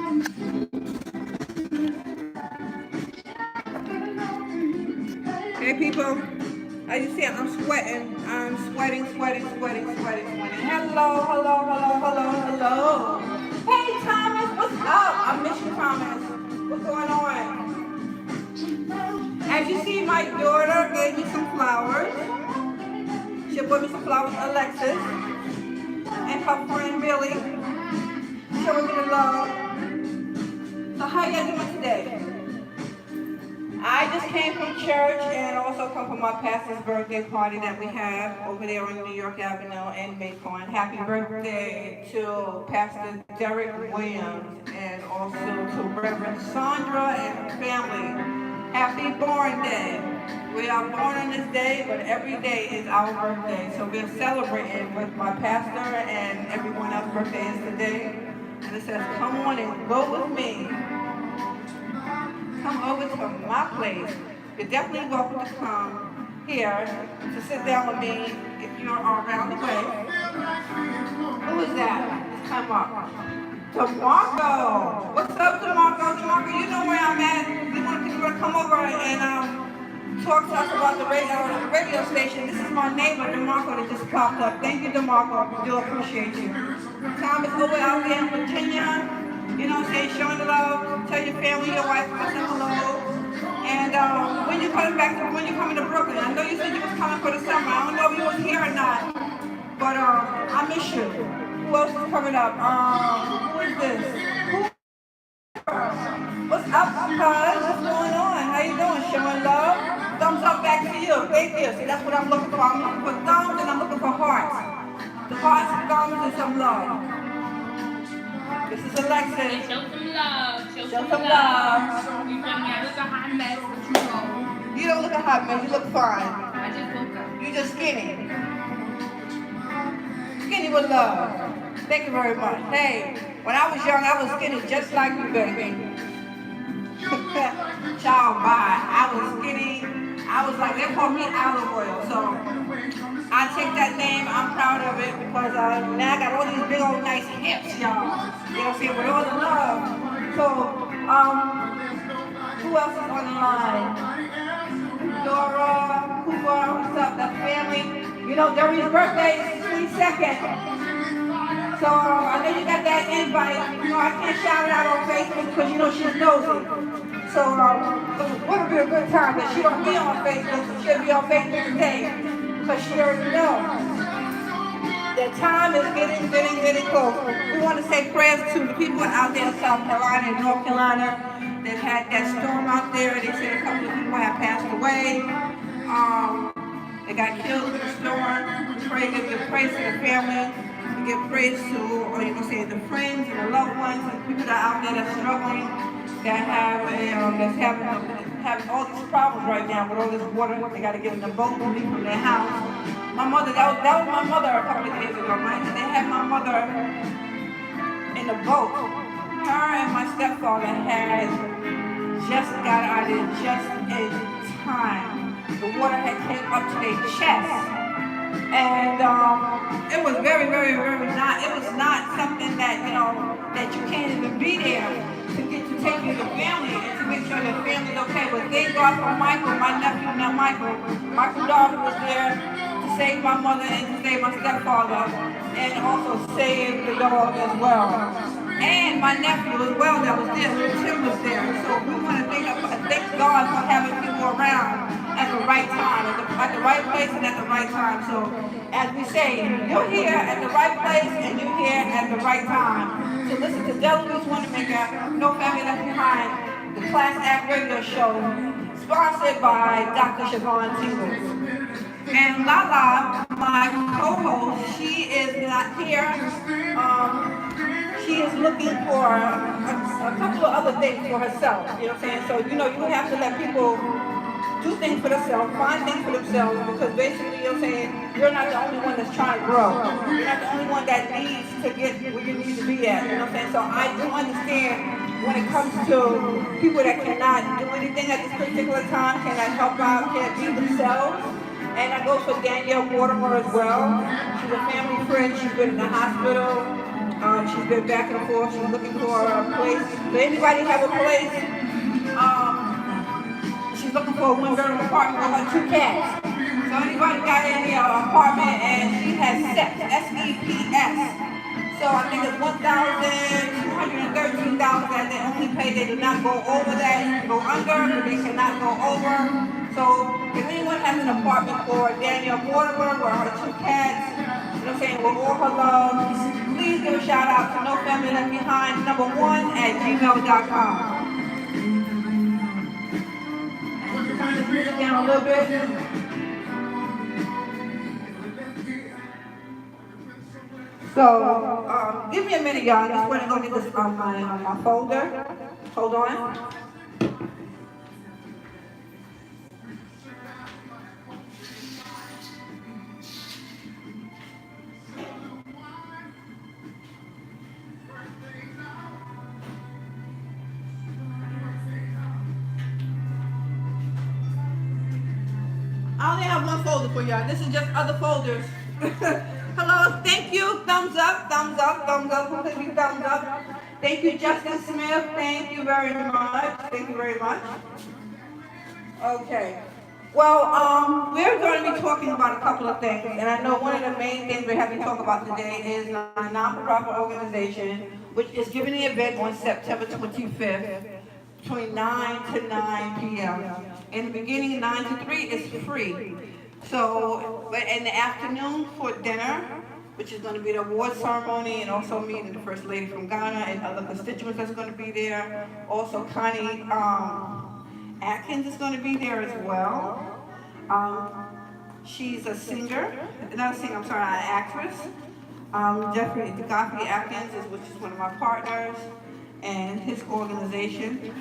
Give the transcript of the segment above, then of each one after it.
Hey people, as you see, I'm sweating. I'm sweating. Hello. Hey Thomas, what's up? I miss you, Thomas. What's going on? As you see, my daughter gave me some flowers. She brought me some flowers, Alexis, and her friend Billy, showing me the love. So how you doing today? I just came from church and also come from my pastor's birthday party that we have over there on New York Avenue in Macon. Happy birthday to Pastor Derek Williams and also to Reverend Sandra and family. Happy born day. We are born on this day, but every day is our birthday. So we're celebrating with my pastor and everyone else's birthday is today. And it says, come on and go with me. Come over to my place. You're definitely welcome to come here to sit down with me if you're around the way. Who is that? Let's come up. DeMarco. What's up, DeMarco? DeMarco, you know where I'm at. You want to come over and talk to us about the radio station. This is my neighbor, DeMarco, that just popped up. Thank you, DeMarco. I do appreciate you. Thomas over out there in Virginia. You know what I'm saying? Showing the love. Tell your family, your wife, I said hello. And when you coming to Brooklyn? I know you said you was coming for the summer. I don't know if you was here or not. But I miss you. Who else is coming up? Who is this? What's up, cuz? What's going on? How you doing? Showing love? Thumbs up back to you. Thank you. See, that's what I'm looking for. I'm looking for thumbs and I'm looking for hearts. The hearts, thumbs, and some love. This is Alexis. Show some love. Show some love. You feel me? I look a hot mess, but you know. You don't look a hot mess. You look fine. I just woke up. You just skinny. Skinny with love. Thank you very much. Hey, when I was young, I was skinny just like you, baby. Child, bye. I was skinny. I was like, they call me olive oil. So I take that name. I'm proud of it because now I got all these big old nice hips, y'all. You know what I'm saying? With all the love. So, who else is on the line? Dora, Cooper, what's up? The family. You know, Doreen's birthday is 22nd. So, I know you got that invite. You know, I can't shout it out on Facebook because, you know, she's nosy. So, it would be a good time that she don't be on Facebook. She'll be on Facebook today because she already knows. The time is getting close. We want to say prayers to the people out there in South Carolina and North Carolina that had that storm out there. They said a couple of people have passed away. They got killed in the storm. Give praise to the family. We give praise to, or you can say, the friends and the loved ones and people that are out there that's struggling, that have that's having all these problems right now with all this water. They got to get in the boat and leave from their house. My mother, that was my mother a couple of days ago, right? They had my mother in the boat. Her and my stepfather had just got out of there just in time. The water had came up to their chest. And it was very not, it was not something that, you know, that you can't even be there to take you to family and to make sure that family's okay. But thank God for Michael, my nephew, not Michael. Michael Darby was there to save my mother and to save my stepfather and also save the dog as well. And my nephew as well that was there, Tim was there. So we want to thank God for having people around at the right time, at the right place and at the right time. So as we say, you're here at the right place and you're here at the right time. So listen to Delouise Wanamaker, No Family Left Behind, the Class Act radio show, sponsored by Dr. Siobhan Teebles. And Lala, my co-host, she is not here. She is looking for a couple of other things for herself. You know what I'm saying? So, you know, you have to let people do things for themselves, find things for themselves, because basically, you know what I'm saying, you're not the only one that's trying to grow. You're not the only one that needs to get where you need to be at. You know what I'm saying? So I do understand when it comes to people that cannot do anything at this particular time, cannot help out, can't be themselves. And that goes for Danielle Mortimer as well. She's a family friend. She's been in the hospital. She's been back and forth. She's looking for a place. So anybody have a place? She's looking for a one-bedroom apartment with her 2 cats. So anybody got any apartment and she has SEPS, SEPS. So I think it's $1,213 that they only pay. They do not go over that. You can go under, but they cannot go over. So if anyone has an apartment for Danielle Mortimer with her 2 cats, you know what I'm saying, with all her love, please give a shout out to No Family Left Behind, #1@gmail.com. Down a little bit. So, give me a minute, y'all. I just want to go get this on my folder. Hold on. I only have one folder for y'all. This is just other folders. Hello, thank you. Thumbs up, thumbs up, thumbs up. Who can be thumbs up? Thank you, Justin Smith. Thank you very much. Thank you very much. Okay. Well, we're going to be talking about a couple of things, and I know one of the main things we're having to talk about today is a non-profit organization, which is giving the event on September 25th, between 9 to 9 p.m. In the beginning, 9 to 3 is free. So, but in the afternoon for dinner, which is going to be the award ceremony, and also meeting the First Lady from Ghana and other constituents that's going to be there. Also, Connie Atkins is going to be there as well. She's a singer, not a singer, I'm sorry, an actress. Jeffrey Godfrey Atkins, which is one of my partners, and his organization.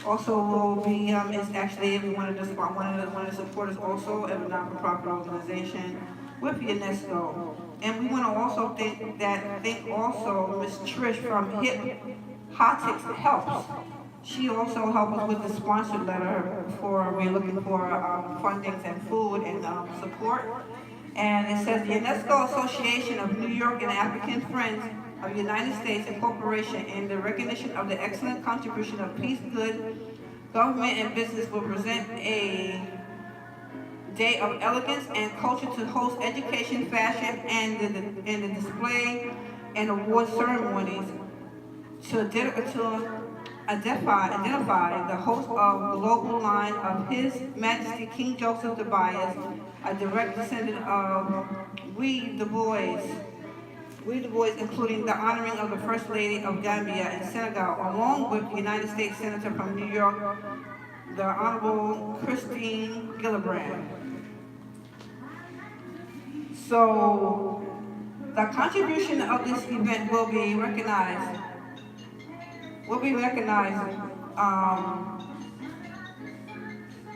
Also will be is actually one of the supporters also of a non-profit organization with UNESCO. And we want to also thank also Miss Trish from Hip Helps. She also helped us with the sponsored letter for we're looking for fundings and food and support. And it says the UNESCO Association of New York and African Friends of the United States Incorporation, in the recognition of the excellent contribution of peace, good government, and business, will present a day of elegance and culture to host education, fashion, and the display and award ceremonies to identify the host of global line of His Majesty King Joseph the Bias, a direct descendant of We the Boys, including the honoring of the First Lady of Gambia and Senegal, along with the United States Senator from New York, the Honorable Christine Gillibrand. So, the contribution of this event will be recognized.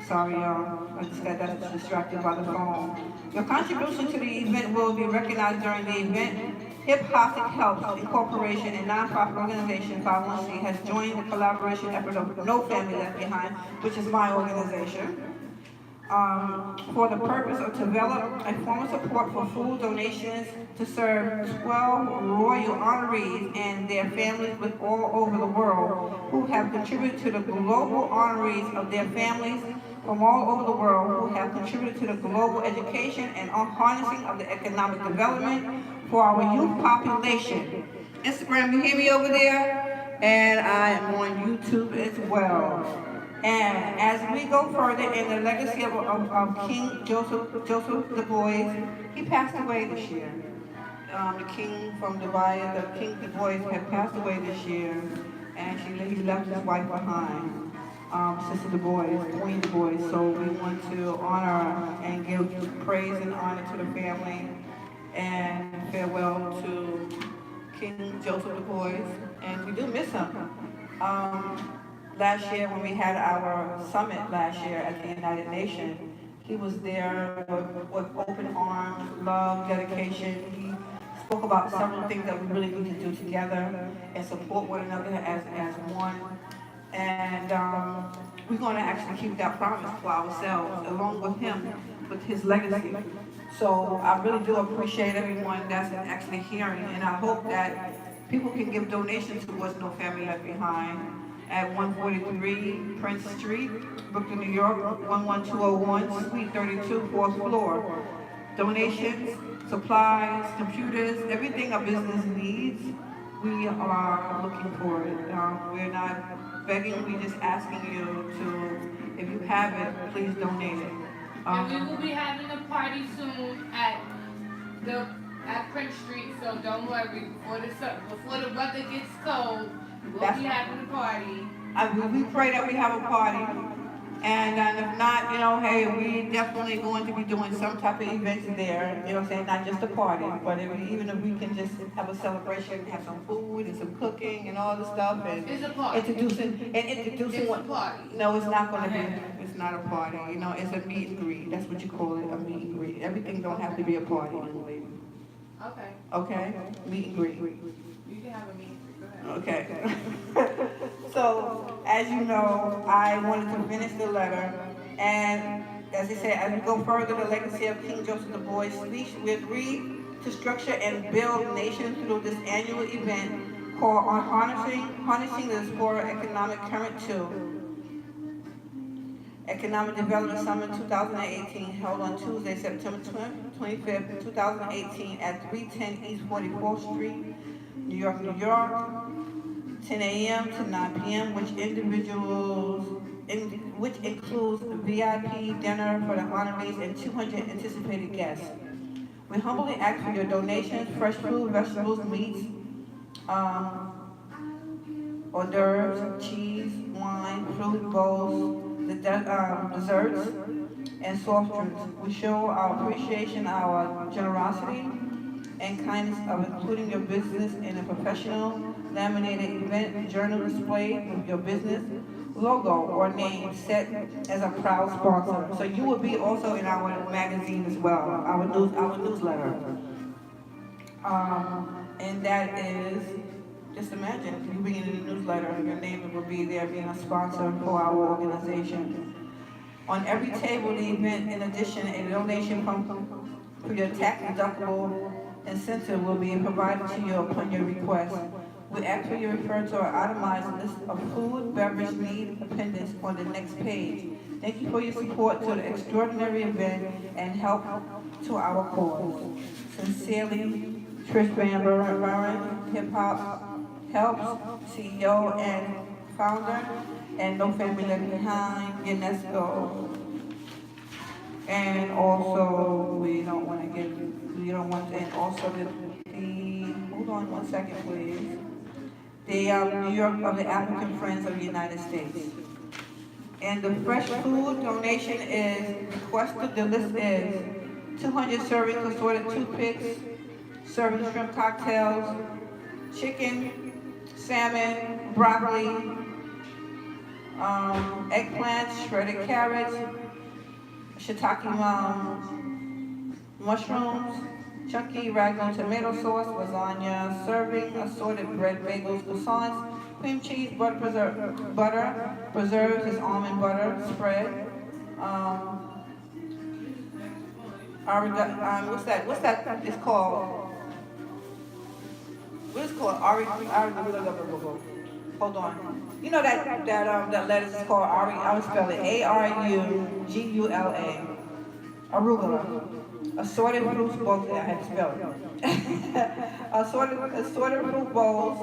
Sorry, y'all. I just got distracted by the phone. Your contribution to the event will be recognized during the event. Hip Helps Incorporation, a nonprofit organization, 501c, has joined the collaboration effort of No Family Left Behind, which is my organization, for the purpose of develop a form of support for food donations to serve 12 royal honorees and their families with all over the world who have contributed to the global honorees of their families from all over the world who have contributed to the global education and harnessing of the economic development for our youth population. Instagram, you hear me over there? And I am on YouTube as well. And as we go further in the legacy of King Joseph the Boys, he passed away this year. The king from Dubai, the King Du Bois had passed away this year, and he left his wife behind. Sister Du Bois, Queen Du Bois. So we want to honor and give praise and honor to the family and farewell to King Joseph Du Bois. And we do miss him. Last year when we had our summit last year at the United Nations, he was there with open arms, love, dedication. He spoke about several things that we really need to do together and support one another as one. And we're going to actually keep that promise for ourselves, along with him. with his legacy. So I really do appreciate everyone that's actually hearing, and I hope that people can give donations towards No Family Left Behind at 143 Prince Street, Brooklyn, New York, 11201, Suite 32, fourth floor. Donations, supplies, computers, everything a business needs, we are looking for it. We're not begging, we're just asking you to, if you have it, please donate it. And we will be having a party soon the at Prince Street, so don't worry. Before the weather gets cold, we'll be having a party. We pray that we have a party. And if not, hey, we definitely going to be doing some type of events there, you know what I'm saying? Not just a party, but even if we can just have a celebration, have some food and some cooking and all the stuff and It's a party. introducing It's a party. No, it's not gonna be, it's not a party, it's a meet and greet. That's what you call it, a meet and greet. Everything don't have to be a party. Okay. Okay? Meet and greet. You can have a meeting. Go ahead. Okay. So, as you know, I wanted to finish the letter, and as I said, as we go further, the legacy of King Joseph the Boy's speech, we agreed to structure and build nations through this annual event called on harnessing the Diaspora Economic Current 2, Economic Development Summit 2018, held on Tuesday, September 25th, 2018 at 310 East 44th Street, New York, New York. 10 a.m. to 9 p.m., which includes VIP dinner for the honorees and 200 anticipated guests. We humbly ask for your donations: fresh fruit, vegetables, meats, hors d'oeuvres, cheese, wine, fruit bowls, desserts, and soft drinks. We show our appreciation, our generosity, and kindness of including your business in a professional laminated event journal display with your business logo or name set as a proud sponsor. So you will be also in our magazine as well, our newsletter. And that is, just imagine, you being in the newsletter, your name will be there being a sponsor for our organization. On every table, the event, in addition, a donation for your tax deductible incentive will be provided to you upon your request. We ask for you to refer to our itemized list of food, beverage need appendix on the next page. Thank you for your support to the extraordinary event and help to our cause. Sincerely, Trish Van Buren, Hip Hop Helps, CEO and founder, and No Family Left Behind, UNESCO. And also, and also hold on one second, please. The New York of the African Friends of the United States. And the fresh food donation is requested. The list is 200 servings assorted toothpicks, serving shrimp cocktails, chicken, salmon, broccoli, eggplants, shredded carrots, shiitake mushrooms, chunky ragu tomato sauce, lasagna, serving, assorted bread, bagels, croissants, cream cheese, butter, preserves is almond butter, spread. What's that? It's called. What is it called? Hold on. You know that lettuce is called I would spell it Arugula. Arugula. Assorted fruits bowls. I had to spell it. assorted fruit bowls,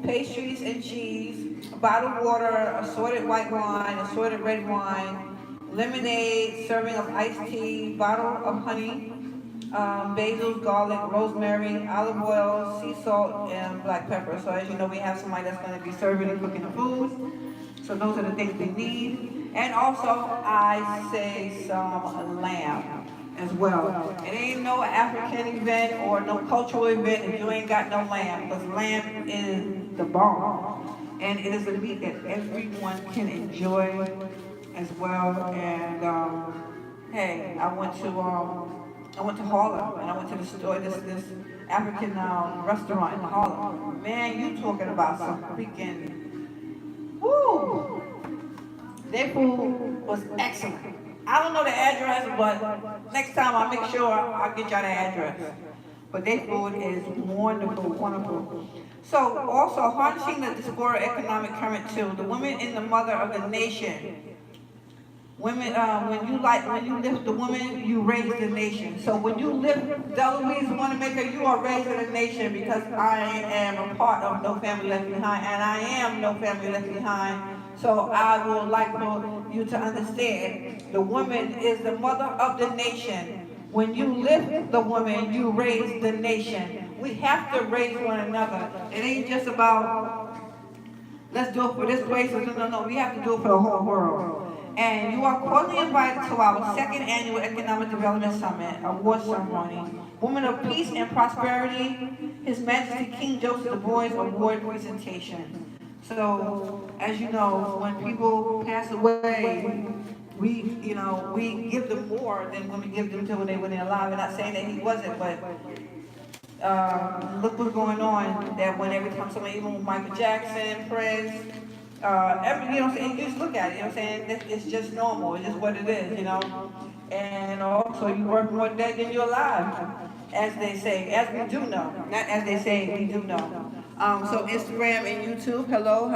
pastries and cheese, bottled water, assorted white wine, assorted red wine, lemonade, serving of iced tea, bottle of honey, basil, garlic, rosemary, olive oil, sea salt, and black pepper. So as you know, we have somebody that's going to be serving and cooking the food. So those are the things we need. And also, I say some lamb as well. It ain't no African event or no cultural event if you ain't got no lamb, because lamb is the bomb. And it is a meat that everyone can enjoy as well. And hey, I went to Harlem, and I went to the store, this African restaurant in Harlem. Man, you talking about some freaking, woo! Their food was excellent. I don't know the address, but next time I'll make sure I'll get y'all the address. But their food is wonderful, wonderful. So also harnessing the diaspora economic current too. The women in the mother of the nation. Women, when you lift the woman, you raise the nation. So when you lift Deloise Wanamaker, you are raising the nation because I am a part of No Family Left Behind, and I am No Family Left Behind. So I would like for you to understand, the woman is the mother of the nation. When you lift the woman, you raise the nation. We have to raise one another. It ain't just about, let's do it for this place. No. We have to do it for the whole world. And you are cordially invited to our second annual Economic Development Summit award ceremony. Women of Peace and Prosperity, His Majesty King Joseph the Boys Award presentation. So, as you know, when people pass away, we give them more than when we give them to when they're alive. I'm not saying that he wasn't, but look what's going on. That when every time somebody, even with Michael Jackson, Prince, you know what I'm saying? You just look at it, you know what I'm saying? It's just normal. It's just what it is, you know. And also, you work more dead than you're alive, as they say, as we do know. Not as they say, we do know. So Instagram and YouTube, hello. I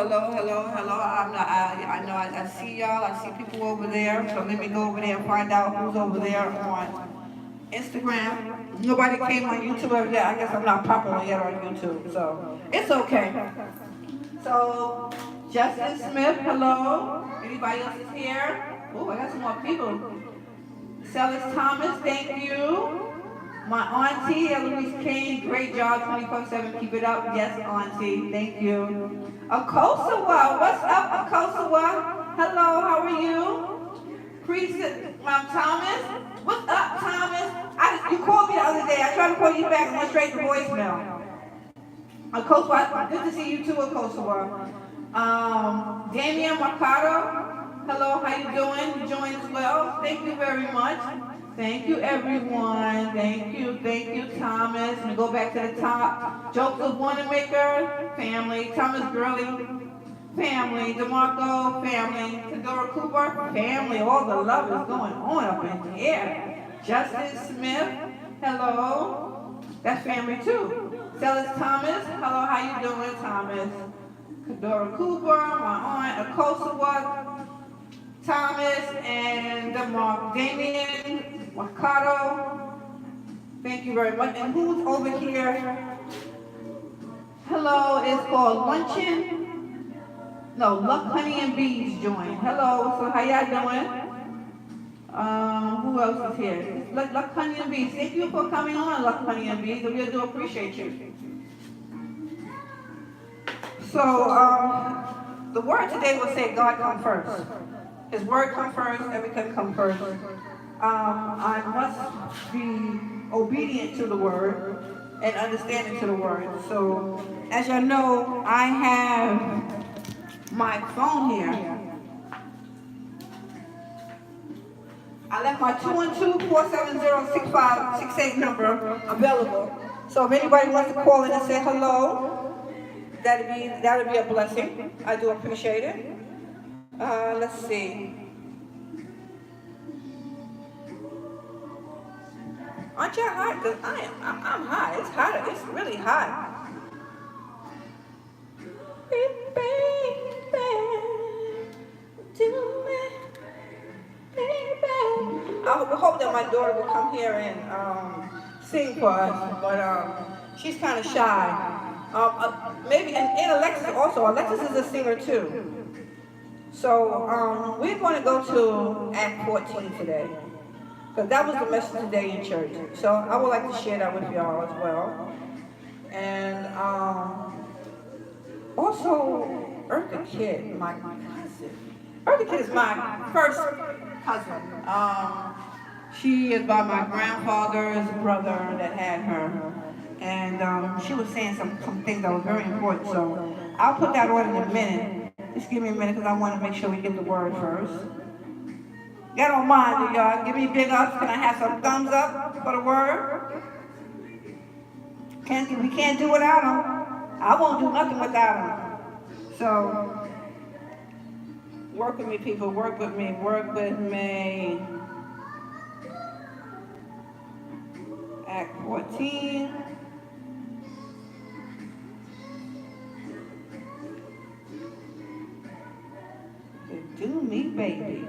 know I see y'all. I see people over there. So let me go over there and find out who's over there on Instagram. Nobody came on YouTube over there. I guess I'm not popular yet on YouTube, so it's okay. So Justin Smith, hello. Anybody else is here? Oh, I got some more people. Celis Thomas, thank you. My auntie, Eloise Kane, great job, 24/7, keep it up. Yes, auntie, thank you. Akosawa, what's up, Akosawa? Hello, how are you? Thomas, what's up, Thomas? You called me the other day. I tried to call you back and went straight to voicemail. Akosawa, good to see you too, Akosawa. Damian Mercado, hello, how you doing? You joined as well. Thank you very much. Thank you, everyone. Thank you, Thomas. And go back to the top. Joseph Wanamaker, family. Thomas Gurley, family. DeMarco, family. Tadora Cooper, family. All the love is going on up in here. Justin Smith, hello. That's family too. Celis Thomas, hello, how you doing, Thomas? Kadora Cooper, my aunt, Akosawa, Thomas, and Damian Mercado. Thank you very much. And who's over here? Hello, it's called Luncheon. No, Luck, Honey, and Bees joined. Hello, so how y'all doing? Who else is here? Luck, Honey, and Bees. Thank you for coming on, Luck, Honey, and Bees. We do appreciate you. So, the word today will say God come first. His word come first, everything come first. I must be obedient to the word and understanding to the word. So, as y'all know, I have my phone here. I left my 212-470-6568 number available. So if anybody wants to call in and say hello, that'd be a blessing. I do appreciate it. Let's see. Aren't y'all hot? Because I'm hot. It's hot. It's really hot. I hope that my daughter will come here and sing for us, but she's kind of shy. Maybe, and Alexis also. Alexis is a singer too. So we're going to go to Act 14 today, because that was the message today in church. So I would like to share that with y'all as well. And also, Eartha Kitt, my cousin. Eartha Kitt is my first cousin. She is by my grandfather's brother that had her. And she was saying some things that were very important. So I'll put that on in a minute. Just give me a minute because I want to make sure we get the word first. Y'all don't mind, do y'all? Give me big ups. Can I have some thumbs up for the word? We can't do without them. I won't do nothing without them. So, Work with me, people. Work with me. Work with me. Act 14. Do me, baby.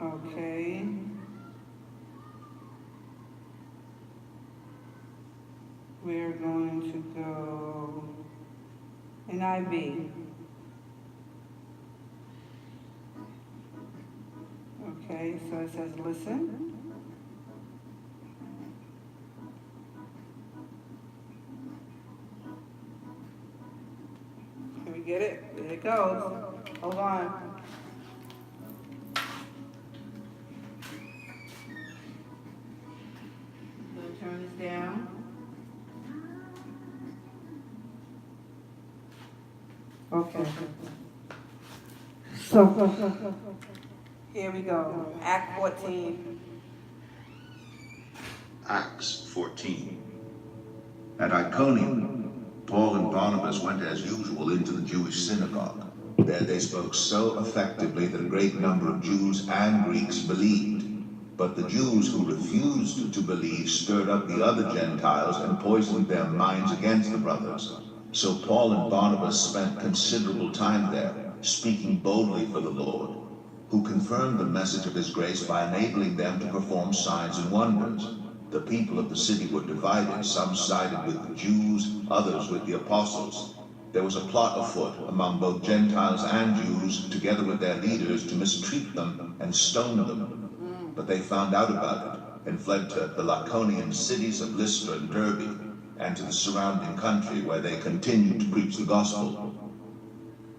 Okay. We're going to go NIV. Okay, so it says listen. Can we get it? There it goes. Hold on. Turn this down. Okay. So, here we go. Act 14. Acts 14. At Iconium, Paul and Barnabas went as usual into the Jewish synagogue. There they spoke so effectively that a great number of Jews and Greeks believed. But the Jews who refused to believe stirred up the other Gentiles and poisoned their minds against the brothers. So Paul and Barnabas spent considerable time there, speaking boldly for the Lord, who confirmed the message of his grace by enabling them to perform signs and wonders. The people of the city were divided. Some sided with the Jews, others with the apostles. There was a plot afoot among both Gentiles and Jews, together with their leaders, to mistreat them and stone them. But they found out about it and fled to the Lycaonian cities of Lystra and Derbe, and to the surrounding country, where they continued to preach the gospel.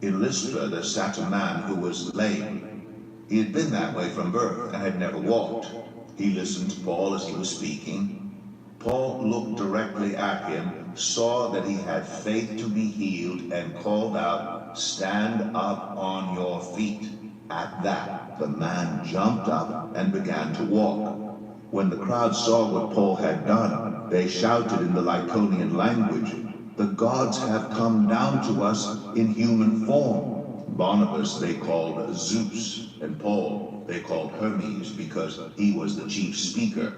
In Lystra there sat a man who was lame. He had been that way from birth and had never walked. He listened to Paul as he was speaking. Paul looked directly at him, saw that he had faith to be healed, and called out, "Stand up on your feet." At that, the man jumped up and began to walk. When the crowd saw what Paul had done, they shouted in the Lycaonian language, "The gods have come down to us in human form." Barnabas they called Zeus, and Paul they called Hermes, because he was the chief speaker.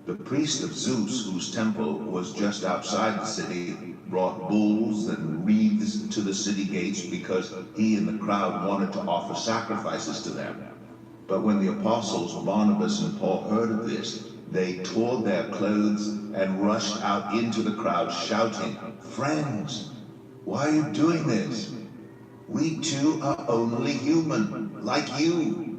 The priest of Zeus, whose temple was just outside the city, brought bulls and wreaths to the city gates because he and the crowd wanted to offer sacrifices to them. But when the apostles Barnabas and Paul heard of this, they tore their clothes and rushed out into the crowd shouting, "Friends, why are you doing this? We too are only human, like you.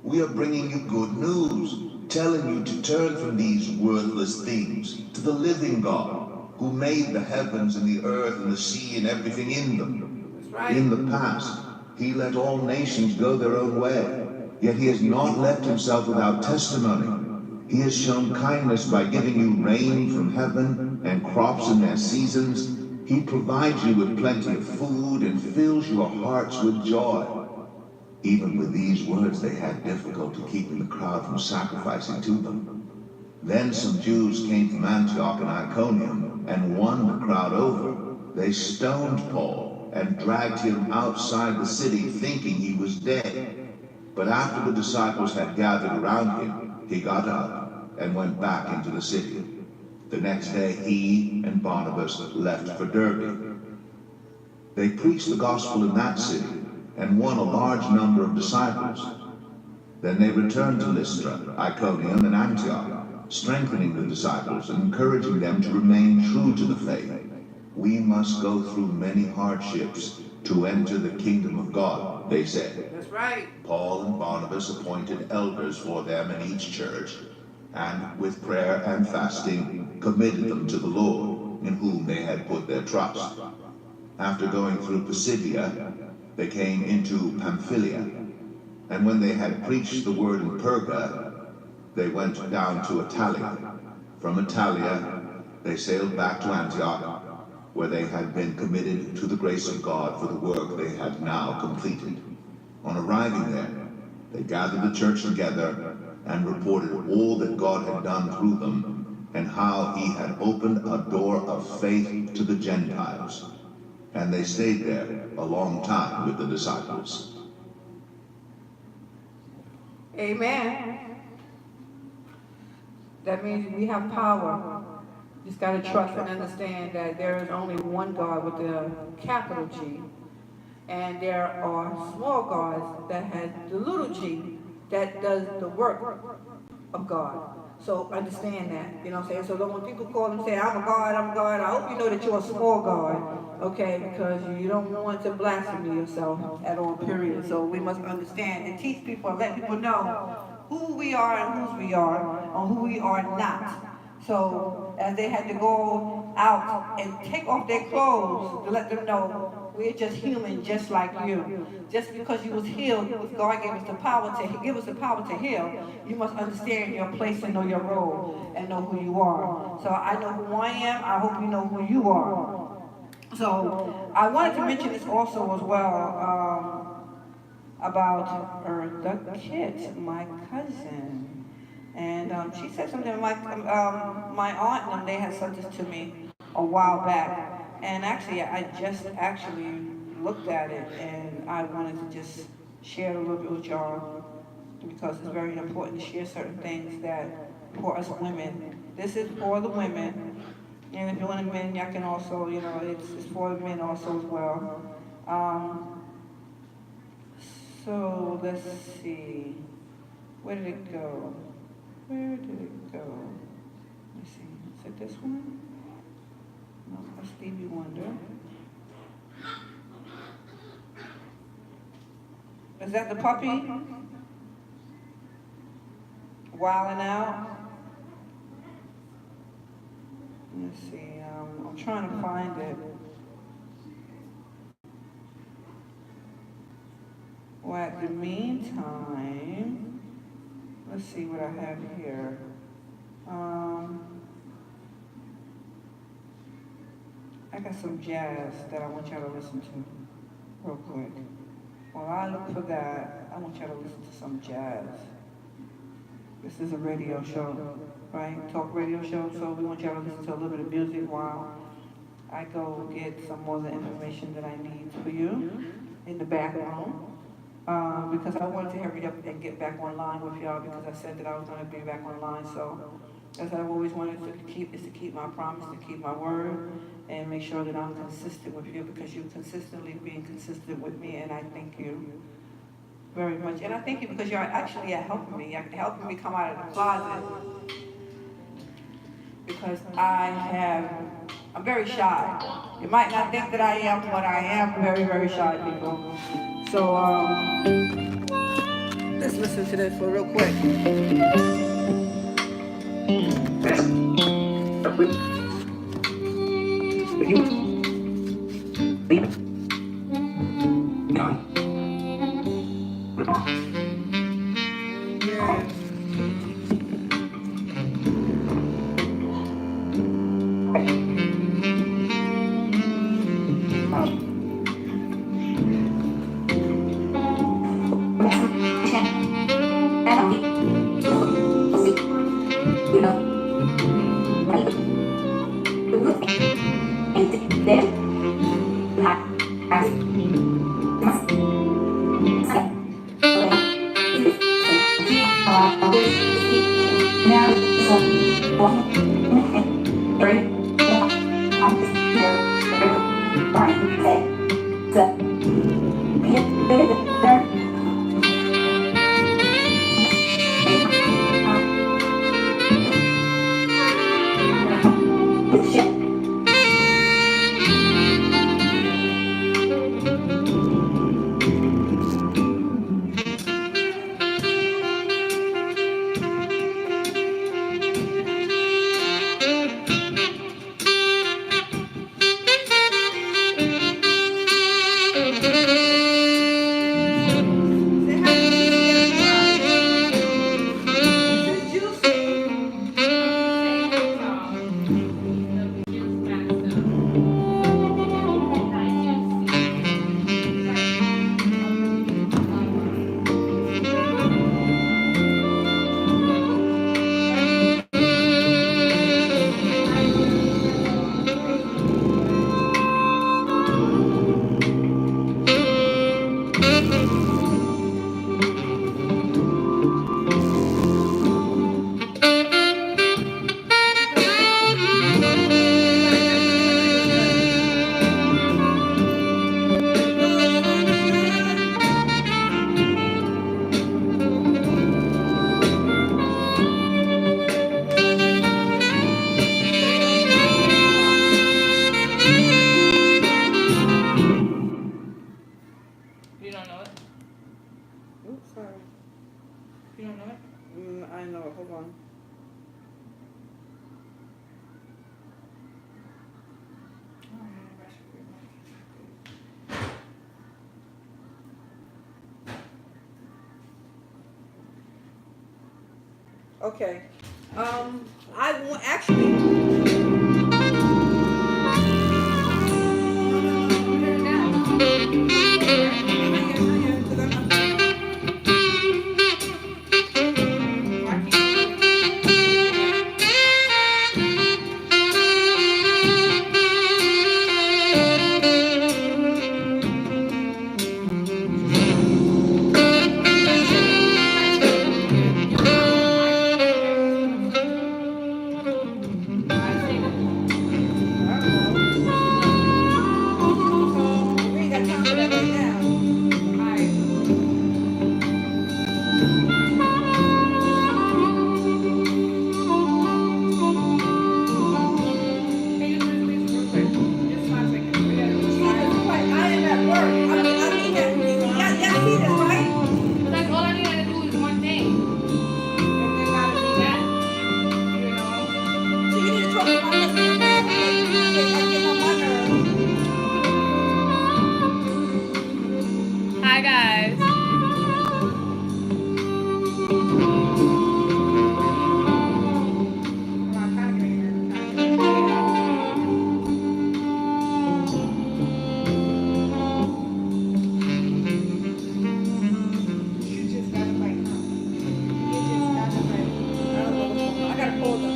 We are bringing you good news, telling you to turn from these worthless things to the living God, who made the heavens and the earth and the sea and everything in them. That's right. In the past, he let all nations go their own way, yet he has not left himself without testimony. He has shown kindness by giving you rain from heaven and crops in their seasons. He provides you with plenty of food and fills your hearts with joy." Even with these words, they had difficulty keeping the crowd from sacrificing to them. Then some Jews came from Antioch and Iconium and won the crowd over. They stoned Paul and dragged him outside the city, thinking he was dead. But after the disciples had gathered around him, he got up and went back into the city. The next day he and Barnabas left for Derbe. They preached the gospel in that city and won a large number of disciples. Then they returned to Lystra, Iconium, and Antioch, strengthening the disciples and encouraging them to remain true to the faith. "We must go through many hardships to enter the kingdom of God," they said. That's right. Paul and Barnabas appointed elders for them in each church, and with prayer and fasting committed them to the Lord, in whom they had put their trust. After going through Pisidia, they came into Pamphylia, and when they had preached the word in Perga, they went down to Attalia. From Attalia, they sailed back to Antioch, where they had been committed to the grace of God for the work they had now completed. On arriving there, they gathered the church together and reported all that God had done through them, and how he had opened a door of faith to the Gentiles. And they stayed there a long time with the disciples. Amen. That means we have power. Just got to trust and understand that there is only one God with a capital G. And there are small gods that has the little g that does the work of God. So understand that, you know what I'm saying? So when people call and say, I'm a God, I hope you know that you're a small God, okay? Because you don't want to blaspheme yourself at all, period. So we must understand and teach people and let people know who we are and whose we are, or who we are not. So as they had to go out and take off their clothes to let them know we're just human, just like you. Just because you was healed, because God gave us the power to give us the power to heal, you must understand your place and know your role and know who you are. So I know who I am. I hope you know who you are. So I wanted to mention this also as well about the kids, my cousin. And she said something like, my aunt and them, they had sent this to me a while back. And actually, I just actually looked at it and I wanted to just share it a little bit with y'all because it's very important to share certain things that for us women. This is for the women. And if you want men, y'all can also, you know, it's for the men also as well. So let's see. Where did it go? Where did it go? Let's see. Is it this one? No, that's Stevie Wonder. Is that the puppy? Wilding out? Let's see. I'm trying to find it. Well, at the meantime, let's see what I have here. I got some jazz that I want y'all to listen to real quick. While I look for that, I want y'all to listen to some jazz. This is a radio show, right? Talk radio show, so we want y'all to listen to a little bit of music while I go get some more of the information that I need for you in the back room. Because I wanted to hurry up and get back online with y'all because I said that I was going to be back online. So as I've always wanted to keep my promise, to keep my word, and make sure that I'm consistent with you because you're consistently being consistent with me, and I thank you very much. And I thank you because you're actually helping me. You're helping me come out of the closet because I'm very shy. You might not think that I am, but I am very, very shy, people. So let's listen to this for real quick. Okay. Actually. We ain't got time for that right now. I am at work. Y'all see this, right? Like all I need to do is one thing. And they gotta be that, you know. So you need to talk to my husband now. I get on my nerves. Hi guys. I gotta pull them.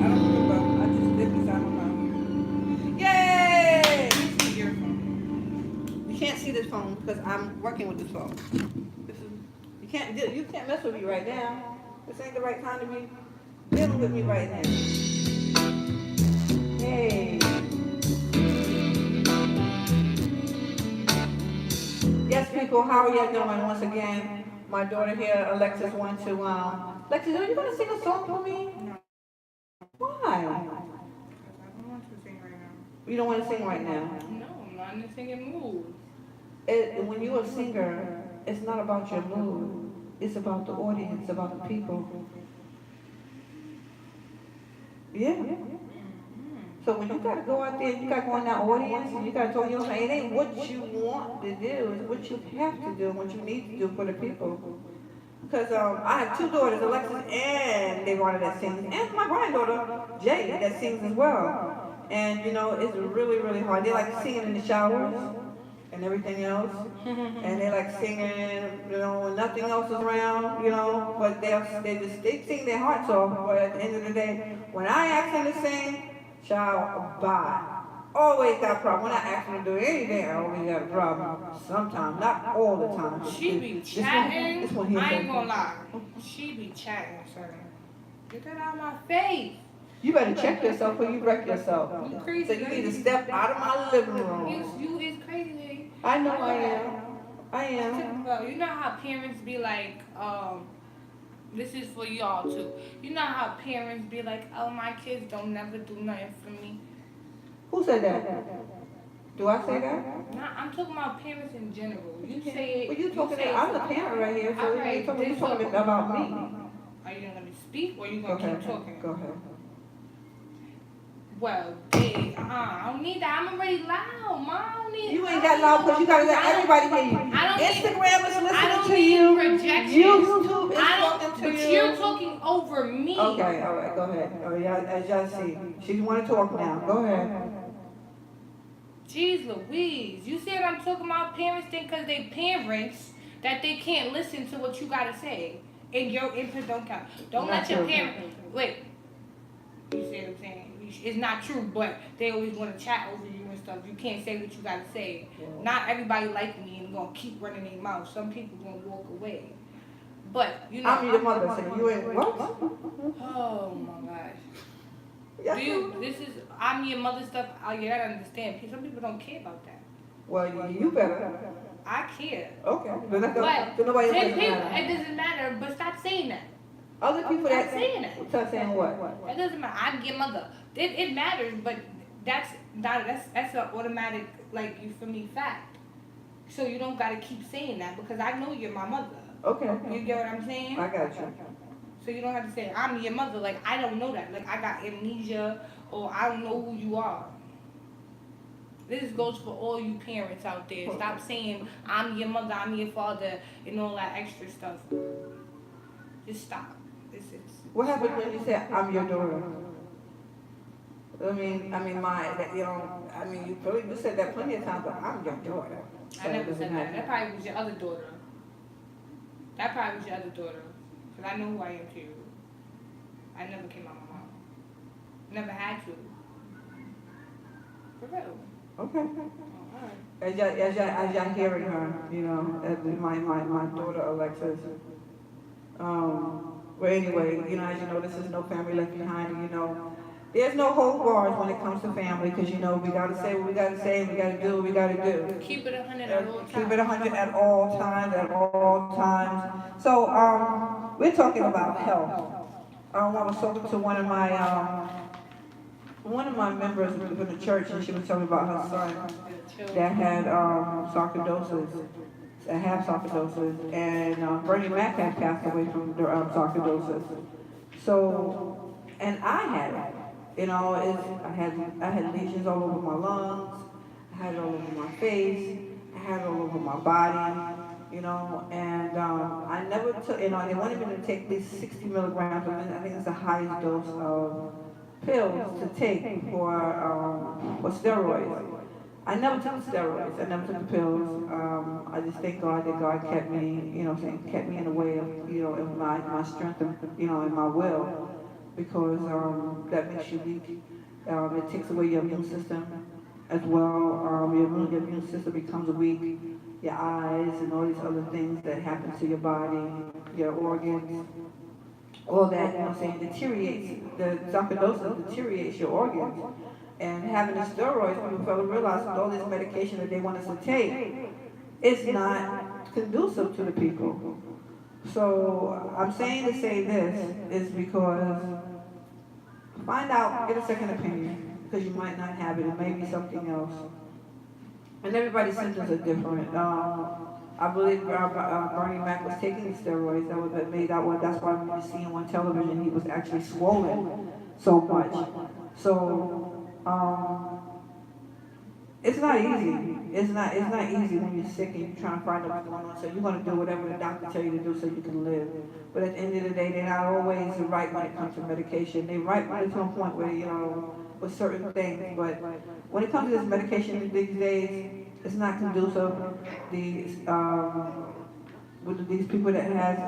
I don't remember. I just did this. I don't know. Yay! You can't see this phone because I'm working with this phone. You can't mess with me right now. This ain't the right time to be dealing with me right now. Hey. Yes, people, how are you doing? Once again, my daughter here, Alexis, wants to, Alexis, are you going to sing a song for me? Why? I don't want to sing right now. You don't want to sing right now? No, I'm not in the singing mood. When you're a singer, it's not about your mood. It's about the audience, about the people. Yeah. So when you gotta go out there, you gotta go in that audience, and you gotta talk, it ain't what you want to do, it's what you have to do, what you need to do for the people. Because I have two daughters, Alexis and Devonna, that sings, and my granddaughter, Jay, that sings as well. And it's really, really hard. They like singing in the showers and everything else. And they like singing, when nothing else is around, but they sing their hearts off. But at the end of the day, when I ask them to sing, child, bye. Always got a problem. When I ask them to do anything, I always got a problem. Sometimes, not all the time. She be chatting. I ain't gonna lie. She be chatting, sir. Get that out of my face. You better check yourself before you wreck yourself. You crazy. So you need to step out of my living room. You is crazy. I know I am. I am. You know how parents be like, this is for y'all too. You know how parents be like, oh, my kids don't never do nothing for me. Who said that? Do I say that? Nah, I'm talking about parents in general. You say it. Well, you talking about, I'm the parent right here, so right, you're talking about me. Are you gonna let me speak or you gonna keep talking? Go ahead. Well, babe, I don't need that. I'm already loud, Mom. I don't need. You ain't that loud because you gotta let everybody hear you. Instagram is listening to you. YouTube is talking to you. But you're talking over me. Okay, all right, go ahead. Oh, yeah, as y'all see, she want to talk now. Go ahead. Jeez Louise, you see what I'm talking about? Parents think because they parents that they can't listen to what you gotta say, and your input don't count. Don't let your parents. Wait. You see what I'm saying? It's not true, but they always want to chat over you and stuff. You can't say what you gotta say. Yeah. Not everybody like me and gonna keep running their mouth. Some people gonna walk away. But I'm your mother, so you ain't what? Oh my gosh. Yes. I'm your mother stuff. You gotta understand. Some people don't care about that. Well, you better. I care. Okay. But nobody it doesn't matter. But stop saying that. Other people that saying that. Stop saying what? That doesn't matter. I'm your mother. It matters, but that's an automatic, like, you feel me, fact. So you don't gotta keep saying that because I know you're my mother. Okay. You get what I'm saying? I got you. So you don't have to say I'm your mother. Like, I don't know that. Like, I got amnesia or I don't know who you are. This goes for all you parents out there. Stop saying I'm your mother, I'm your father, and all that extra stuff. Just stop. It's What happens when you say, I'm your daughter? You said that plenty of times, but I'm your daughter. I never said that. That probably was your other daughter. That probably was your other daughter. Because I know who I am too. I never came out my mom. Never had to. For real. Okay. Oh, alright. As y'all hearing her, as my daughter Alexis. But anyway, as you know, this is No Family Left Behind, and there's no hold bars when it comes to family, because we gotta say what we gotta say, and we gotta do what we gotta do. Keep it 100 at all times. Keep it 100 at all times, at all times. So, we're talking about health. I was talking to one of my members from the church, and she was telling me about her son that had sarcoidosis, that had sarcoidosis, and Bernie Mac had passed away from sarcoidosis. So, and I had it. I had lesions all over my lungs, I had it all over my face, I had it all over my body, and I never took, they wanted me to take at least 60 milligrams, I think it's the highest dose of pills to take for steroids. I never took the steroids, I never took the pills. I just thank God that God kept me, kept me in the way of, in my strength, in my will. Because that makes you weak. It takes away your immune system as well. Your immune system becomes weak. Your eyes and all these other things that happen to your body, your organs, all that, deteriorates. The sarcoidosis deteriorates your organs. And having the steroids, people fail to realize that all this medication that they want us to take is not conducive to the people. So I'm saying to say this is because find out, get a second opinion, because you might not have it. It may be something else. And everybody's symptoms are different. I believe Bernie Mac was taking steroids. That's why when you see him on television, he was actually swollen so much. So it's not easy. It's not easy when you're sick and you're trying to find out what's going on. So you're going to do whatever the doctor tells you to do so you can live. But at the end of the day, they're not always right when it comes to medication. They're right to a point where, with certain things. But when it comes to this medication these days, it's not conducive. With these people that has,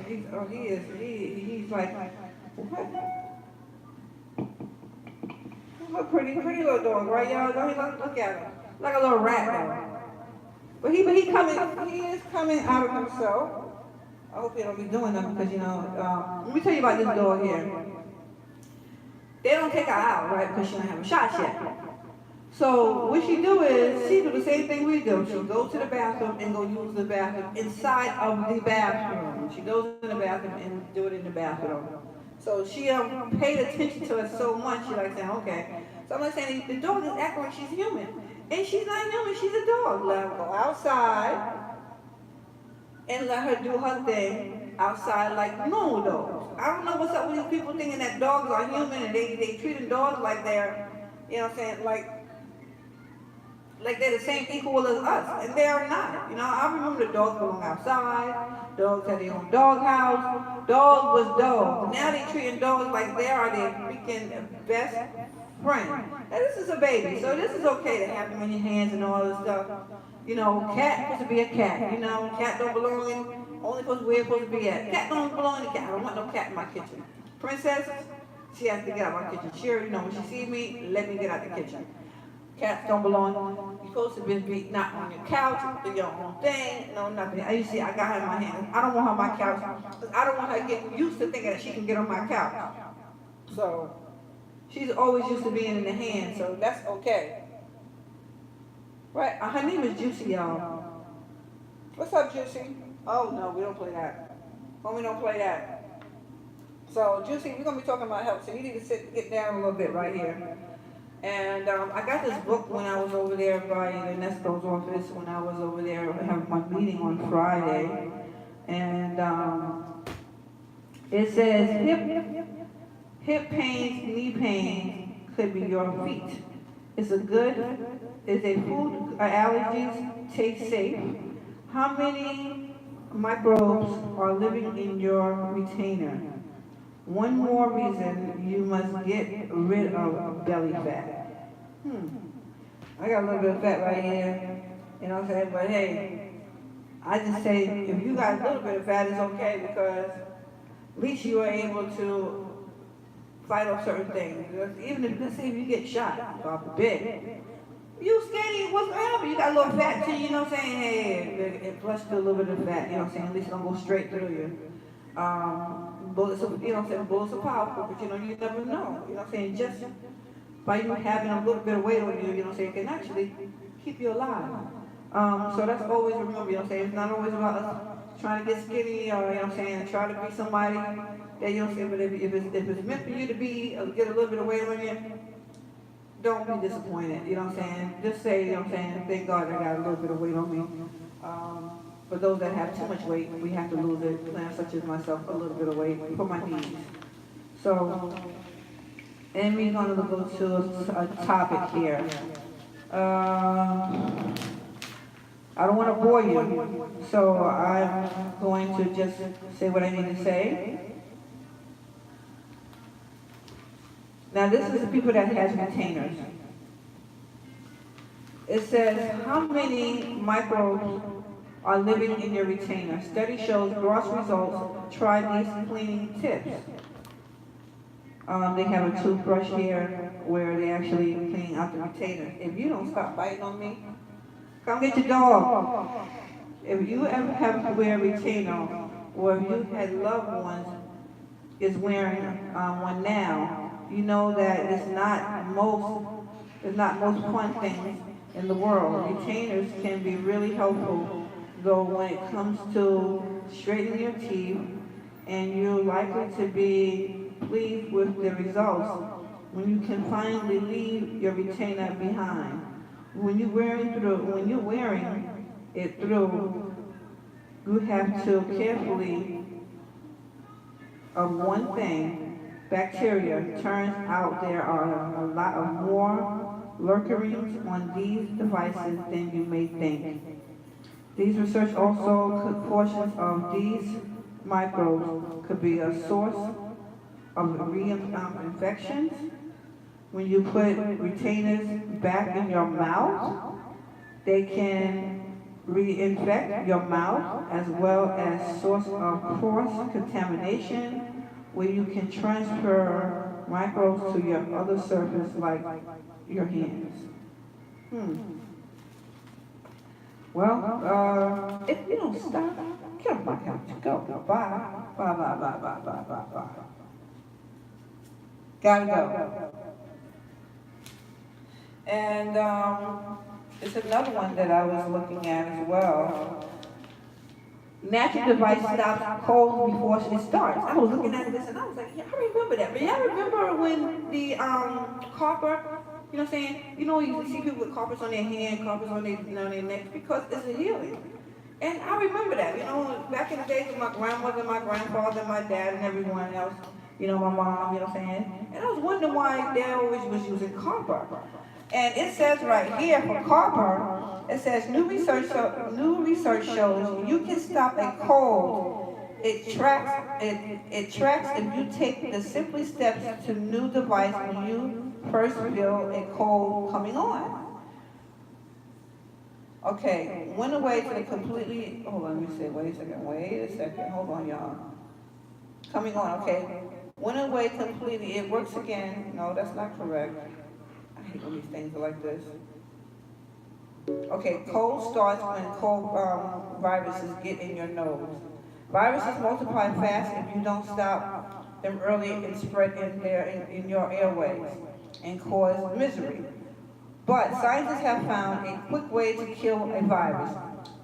he's like, what? A pretty little dog, right, y'all? Look at him. Like a little rat dog. But he is coming out of himself. I hope he don't be doing that because, let me tell you about this dog here. They don't take her out, right, because she don't have a shot yet. So what she do is, she do the same thing we do. She goes to the bathroom and go use the bathroom inside of the bathroom. She goes in the bathroom and do it in the bathroom. So she paid attention to us so much, she like saying, okay. So I'm like saying, the dog is acting like she's human. And she's not human, she's a dog. Let her go outside and let her do her thing outside like normal dogs. I don't know what's up with these people thinking that dogs are human and they treating dogs like they're, like they're the same equal as us, and they are not. I remember the dogs belong outside, dogs had their own dog house, dog was dogs. Now they treating dogs like they are their freaking best friend. Now this is a baby, so this is okay to have them in your hands and all this stuff. Cat supposed to be a cat, cat don't belong in, only supposed to where it's supposed to be at. Cat don't belong in the cat, I don't want no cat in my kitchen. Princess, she has to get out of my kitchen. She already know when she sees me, let me get out the kitchen. Cats don't belong. You're supposed to be not on your couch, do your own thing, no nothing. I got her in my hands. I don't want her on my couch because I don't want her getting used to thinking that she can get on my couch. So she's always used to being in the hands, so that's okay. Right? Her name is Juicy, y'all. What's up, Juicy? Oh no, we don't play that. We don't play that. So Juicy, we're gonna be talking about health. So you need to get down a little bit right here. And I got this book when I was over there by UNESCO's office when I was over there having my meeting on Friday. And it says hip pains, knee pains could be your feet. Is a food allergies taste safe? How many microbes are living in your retainer. One more reason you must get rid of belly fat. I got a little bit of fat right here, you know what I'm saying? But hey, I just say if you got a little bit of fat, it's okay because at least you are able to fight off certain things. Because even if, let's say if you get shot, God forbid, you skinny, what's gonna happen? You got a little fat too, you know what I'm saying? Hey, it flushed a little bit of fat, you know what I'm saying? At least it don't go straight through you. Bullets, you know what I'm saying? Bullets are powerful, but you know, you never know. You know what I'm saying? Just by you having a little bit of weight on you, you know what I'm saying, can actually keep you alive. So that's always remember, you know what I'm saying? It's not always about us trying to get skinny or, you know what I'm saying, try to be somebody that, you know what I'm saying, but if it's meant for you to be, get a little bit of weight on you, don't be disappointed, you know what I'm saying? Just say, you know what I'm saying, thank God I got a little bit of weight on me. For those that have too much weight, we have to lose it, such as myself, a little bit of weight for my needs. So, and we're going to go to a topic here. I don't want to bore you, so I'm going to just say what I need to say. Now this is the people that has retainers. It says, how many microbes are living in your retainer? Study shows gross results. Try these cleaning tips. They have a toothbrush here where they actually clean out the retainer. If you don't stop biting on me, come get your dog. If you ever have to wear a retainer, or if you had loved ones is wearing one now, you know that it's not most fun things in the world. Retainers can be really helpful, though, when it comes to straightening your teeth, and you're likely to be pleased with the results when you can finally leave your retainer behind. When you're wearing it through, you have to carefully of one thing, bacteria. Turns out there are a lot of more lurkerings on these devices than you may think. These research also cautions of these microbes could be a source of infections. When you put retainers back in your mouth, they can reinfect your mouth as well as source of cross-contamination where you can transfer microbes to your other surface like your hands. Well, if you don't stop, get off my couch. Go. Bye. Bye, bye, bye, bye, bye, bye, bye. Gotta go. And it's another one that I was looking at as well. Natural device stops cold before it starts. I was looking at this and I was like, yeah, I remember that. But y'all remember when the copper, you know what I'm saying? You know, you see people with coppers on their hand, coppers on their neck, because it's a healing. And I remember that, you know, back in the days with my grandmother, my grandfather, my dad, and everyone else, you know, my mom, you know what I'm saying? And I was wondering why they always was using copper. And it says right here for copper, it says new research shows you can stop a cold. It tracks if you take the simple steps to new device when you first feel a cold coming on. Okay, went away to the completely, hold on, let me see, wait a second, hold on, y'all. Coming on, okay. Went away completely, it works again. No, that's not correct. I hate when these things are like this. Okay, cold starts when cold viruses get in your nose. Viruses multiply fast if you don't stop them early and spread in your airways and cause misery. But scientists have found a quick way to kill a virus.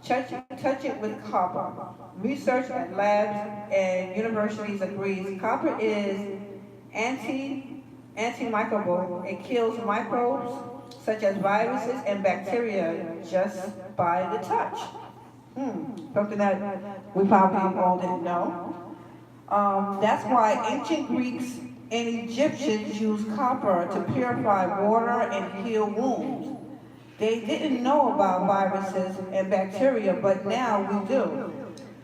Touch it with copper. Research at labs and universities agrees copper is antimicrobial. It kills microbes such as viruses and bacteria just by the touch. Something that we probably all didn't know. That's why ancient Greeks and Egyptians used copper to purify water and heal wounds. They didn't know about viruses and bacteria, but now we do.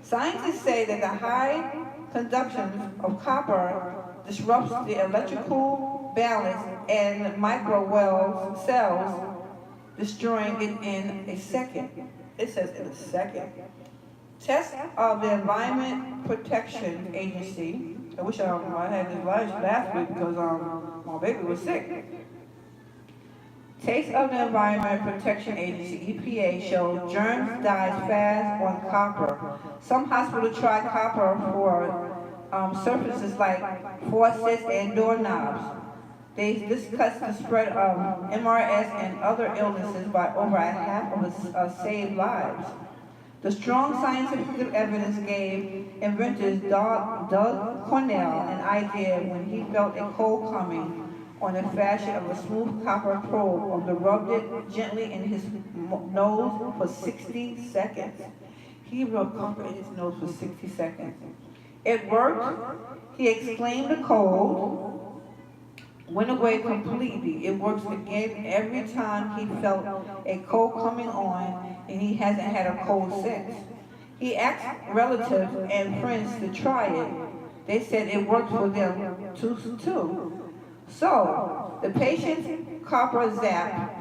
Scientists say that the high conduction of copper disrupts the electrical balance in microwave cells, destroying it in a second. It says in a second. Tests of the Environment Protection Agency. I wish I had this last week because my baby was sick. Taste of the Environment Protection Agency, EPA, showed germs die fast on copper. Some hospitals try copper for surfaces like faucets and doorknobs. This cuts the spread of MRS and other illnesses by over a half of saved lives. The strong scientific evidence gave inventors Doug Cornell an idea when he felt a cold coming on the fashion of a smooth copper probe and rubbed it gently in his nose for 60 seconds. He rubbed copper in his nose for 60 seconds. It worked. He exclaimed the cold went away completely. It works again every time he felt a cold coming on, and he hasn't had a cold since. He asked relatives and friends to try it. They said it worked for them too. So, the patient copper zap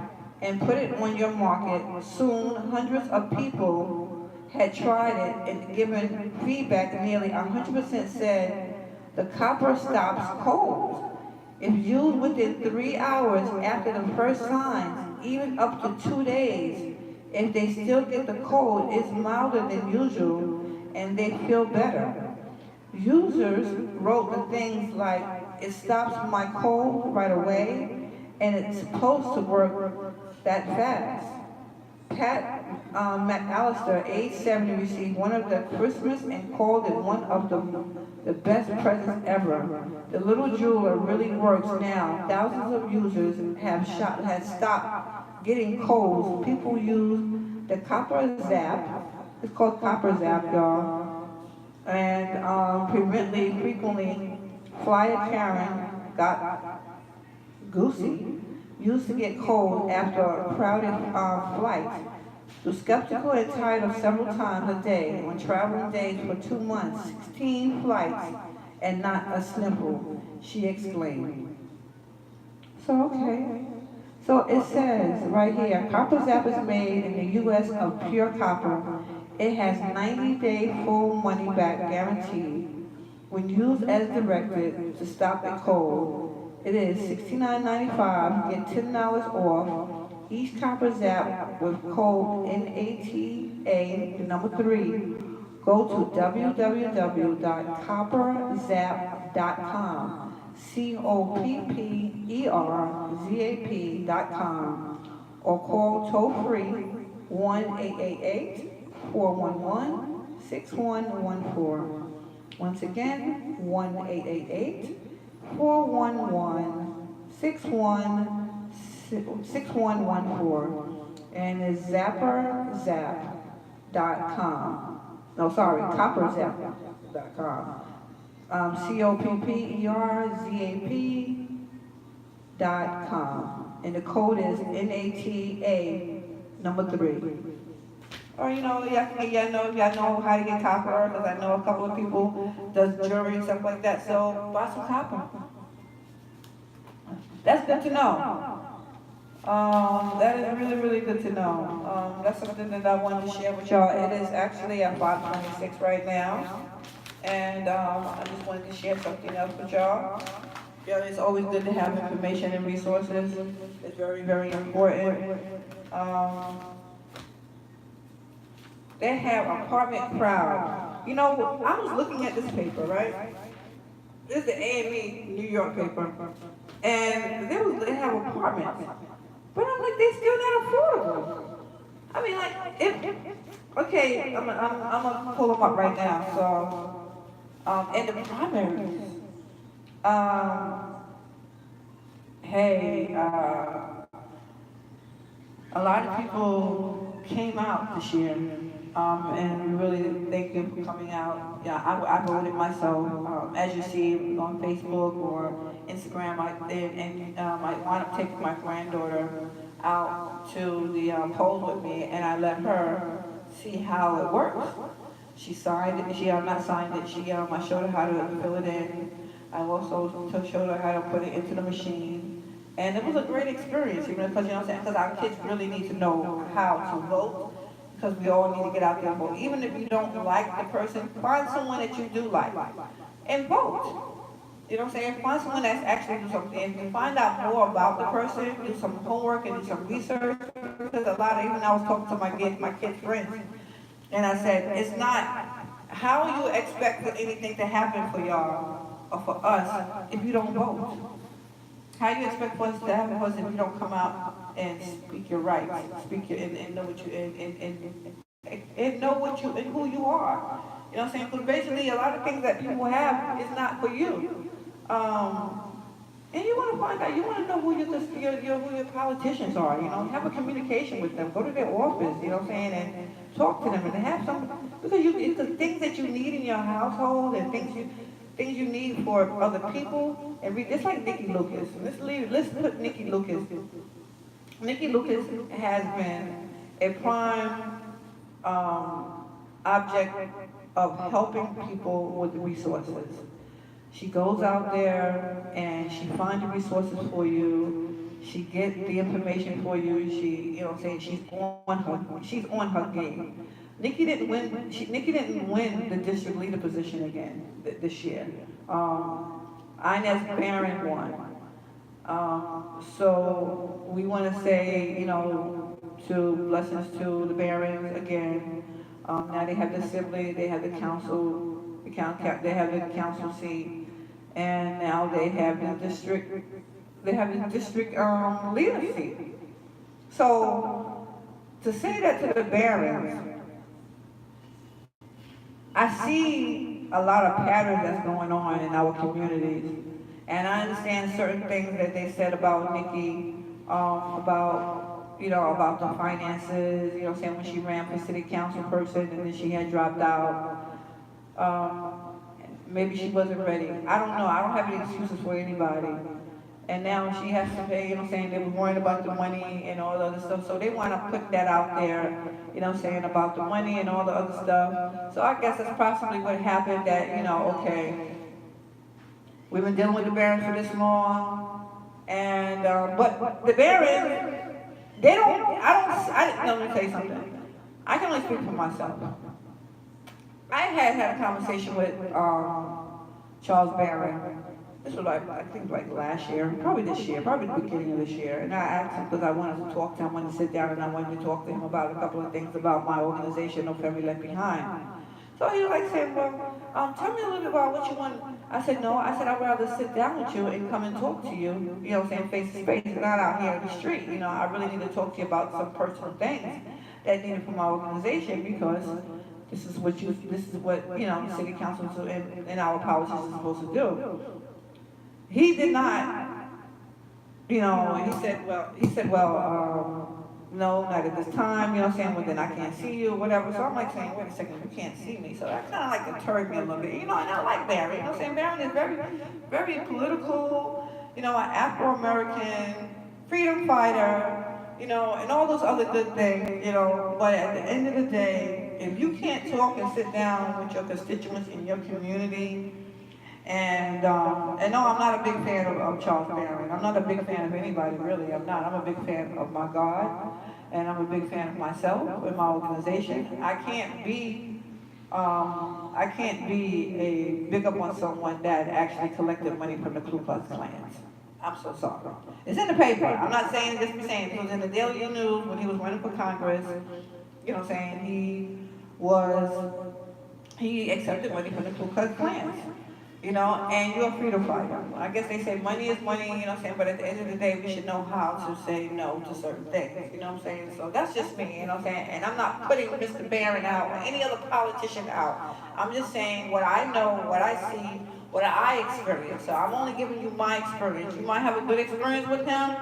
and put it on your market. Soon, hundreds of people had tried it and given feedback. Nearly 100% said the copper stops colds. If used within 3 hours after the first signs, even up to 2 days, if they still get the cold, it's milder than usual and they feel better. Users wrote the things like, it stops my cold right away and it's supposed to work that fast. Pat McAllister, age 70, received one of the Christmas and called it one of the best presents ever. The little jeweler really works now. Thousands of users have stopped getting colds. People use the copper zap. It's called copper zap, y'all. And frequently, Flyer Karen got goosey. Used to get cold after a crowded flight. Was skeptical and tired of several times a day when traveling days for 2 months, 16 flights, and not a sniffle, she exclaimed. So it says right here, copper zap is made in the U.S. of pure copper. It has 90-day full money back guarantee when used as directed to stop a cold. It is $69.95, get $10 off. Each copper zap with code NATA, the number 3. Go to www.copperzap.com. COPPERZAP.com, or call toll free 1-888-411-6114. Once again, 1-888-411-6114, and it's zapperzap.com. No, sorry, copperzap.com. COPPERZAP.com. And the code is NATA number 3. Or y'all know how to get copper, because I know a couple of people does jewelry and stuff like that, so buy some copper. That's good to know. That is really, really good to know. That's something that I wanted to share with y'all. It is actually at 5:26 right now. And I just wanted to share something else with y'all. Yeah, it's always good to have information and resources. It's very, very important. They have apartment crowd. You know, I was looking at this paper, right? This is the AME New York paper. And they have apartments. But I'm like, they still not affordable. I mean, like, okay, I'm gonna pull them up right now. So, in the primaries, a lot of people came out this year, and really thank you for coming out. Yeah, I voted myself. As you see on Facebook or Instagram, I wound up taking my granddaughter out to the polls with me, and I let her see how it works. She signed it. She not signed it. I showed her how to fill it in. I also showed her how to put it into the machine, and it was a great experience. Because you know what I'm saying. Because our kids really need to know how to vote. Because we all need to get out there and vote. Even if you don't like the person, find someone that you do like and vote. You know what I'm saying? Find someone that's actually do something and find out more about the person, do some homework and do some research. Because a lot of, even I was talking to my kids' friends, and I said, it's not, how you expect for anything to happen for y'all or for us if you don't vote? How you expect for us to happen for us if you don't come out and speak your rights, speak your, and know what you, and know what you, and who you are? You know what I'm saying? Because basically a lot of things that people have is not for you. And you want to find out, you want to know who who your politicians are, you know, have a communication with them, go to their office, you know what I'm saying, and talk to them and have some, because it's the things that you need in your household and things you need for other people, and just like Nikki Lucas. Let's put Nikki Lucas. Nikki Lucas has been a prime object of helping people with resources. She goes out there and she finds the resources for you. She gets the information for you. You know what I'm saying, she's on her game. Nikki didn't win the district leader position again this year. Inez Barron won. So we want to say, you know, to blessings to the Barons again. Now they have the assembly, they have the council, they have the council seat, and now they have the district leader seat. So to say that to the Barons, I see a lot of patterns that's going on in our communities, and I understand certain things that they said about Nikki, about the finances, you know, saying when she ran for city council person and then she had dropped out. Maybe she wasn't ready. I don't know. I don't have any excuses for anybody. And now she has to pay, you know what I'm saying, they were worrying about the money and all the other stuff. So they want to put that out there, you know what I'm saying, about the money and all the other stuff. So I guess that's possibly what happened that, you know, okay, we've been dealing with the Barons for this long. And, but the Barons, they don't, let me tell you something. I can only speak for myself. I had a conversation with Charles Barron. This was I think last year, probably this year, probably the beginning of this year. And I asked him because I wanted to talk to him, I wanted to sit down and I wanted to talk to him about a couple of things about my organization, No Family Left Behind. So he was like saying, well, tell me a little bit about what you want. I said, no, I said, I'd rather sit down with you and come and talk to you, you know what I'm saying, face to face, not out here in the street. You know, I really need to talk to you about some personal things that needed for my organization because this is what, you know, city council and our politicians are supposed to do. He did not, you know, he said, no, not at this time, you know what I'm saying, well then I can't see you, whatever. So I'm like saying, wait a second, you can't see me. So that kind of like deterred me a little bit, you know, and I like Barry, you know what I'm saying, Barry is very, very political, you know, an Afro-American freedom fighter, you know, and all those other good things, you know, but at the end of the day, if you can't talk and sit down with your constituents in your community, and no, I'm not a big fan of Charles Barron. I'm not a big fan of anybody, really. I'm not. I'm a big fan of my God, and I'm a big fan of myself and my organization. I can't be a big up on someone that actually collected money from the Ku Klux Klan. I'm so sorry. It's in the paper. I'm not saying this. I'm saying it was in the Daily News when he was running for Congress. You know what I'm saying? He accepted money from the Ku Klux Klan. You know, and you're a freedom fighter. I guess they say money is money, you know what I'm saying, but at the end of the day, we should know how to say no to certain things, you know what I'm saying? So that's just me, you know what I'm saying? And I'm not putting Mr. Barron out or any other politician out. I'm just saying what I know, what I see, what I experience. So I'm only giving you my experience. You might have a good experience with him.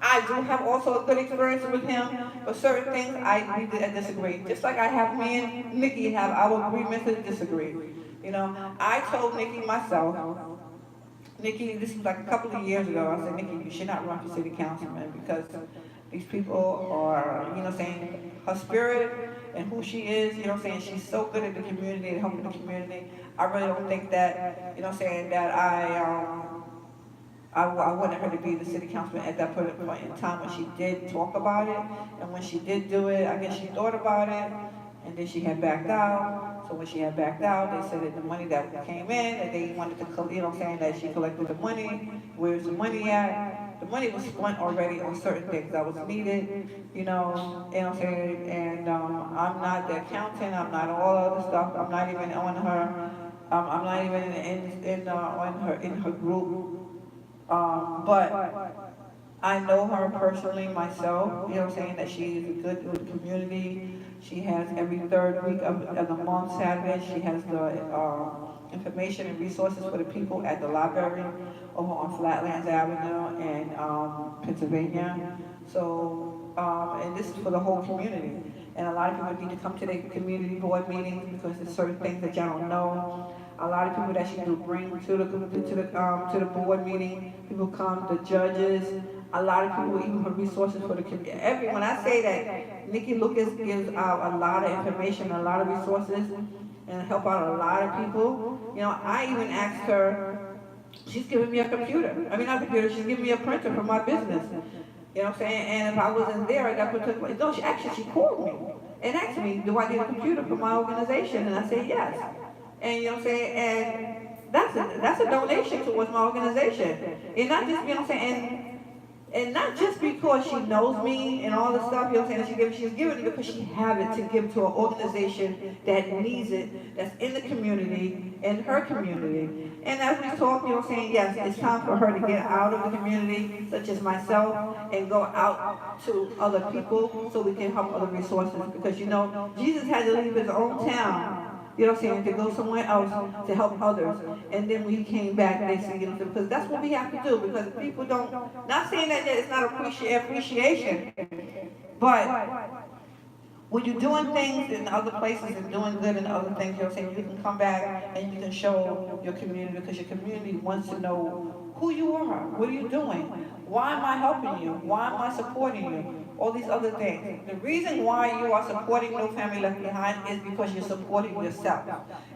I do have also a good experience with him, but certain things I disagree. Just like I have me and Nikki have our agreements and disagree. You know, I told Nikki myself, Nikki, this was like a couple of years ago, I said, Nikki, you should not run for city councilman because these people are, you know, saying her spirit and who she is, you know what I'm saying, she's so good at the community and helping the community. I really don't think that, you know what I'm saying, that I wanted her to be the city councilman at that point in time when she did talk about it. And when she did do it, I guess she thought about it, and then she had backed out. So when she had backed out, they said that the money that came in, that they wanted to, you know what I'm saying, that she collected the money. Where's the money at? The money was spent already on certain things that was needed, you know what I'm saying? And I'm not the accountant, I'm not all other stuff, I'm not even on her, I'm not even in her group. But I know her personally myself, you know what I'm saying, that she is good with the community. She has every third week of the month, Saturday, she has the information and resources for the people at the library over on Flatlands Avenue in Pennsylvania. So, and this is for the whole community. And a lot of people need to come to the community board meetings because there's certain things that y'all don't know. A lot of people that she do bring to the board meeting. People come, the judges. A lot of people even put resources for the community. When I say that Nikki Lucas gives out a lot of information, a lot of resources, and help out a lot of people. You know, I even asked her. She's giving me a computer. I mean, not a computer. She's giving me a printer for my business. You know what I'm saying? And if I wasn't there at that particular, no, she called me and asked me, do I need a computer for my organization? And I said yes. And you know what I'm saying? And that's a donation towards my organization. And not just, you know what I'm saying? And not just because she knows me and all the stuff, you know what I'm saying, she's giving it because she has it to give to an organization that needs it, that's in the community, in her community. And as we talk, you know what I'm saying, yes, it's time for her to get out of the community, such as myself, and go out to other people so we can help other resources. Because, you know, Jesus had to leave his own town, you know what I'm saying, to go somewhere else to help others. And then when he came back, they said, you know, because that's what we have to do, because people don't, not saying that it's not appreciation, but when you're doing things in other places and doing good in other things, you know what I'm saying, you can come back and you can show your community, because your community wants to know who you are, what are you doing, why am I helping you, why am I supporting you, all these other things. The reason why you are supporting No Family Left Behind is because you're supporting yourself.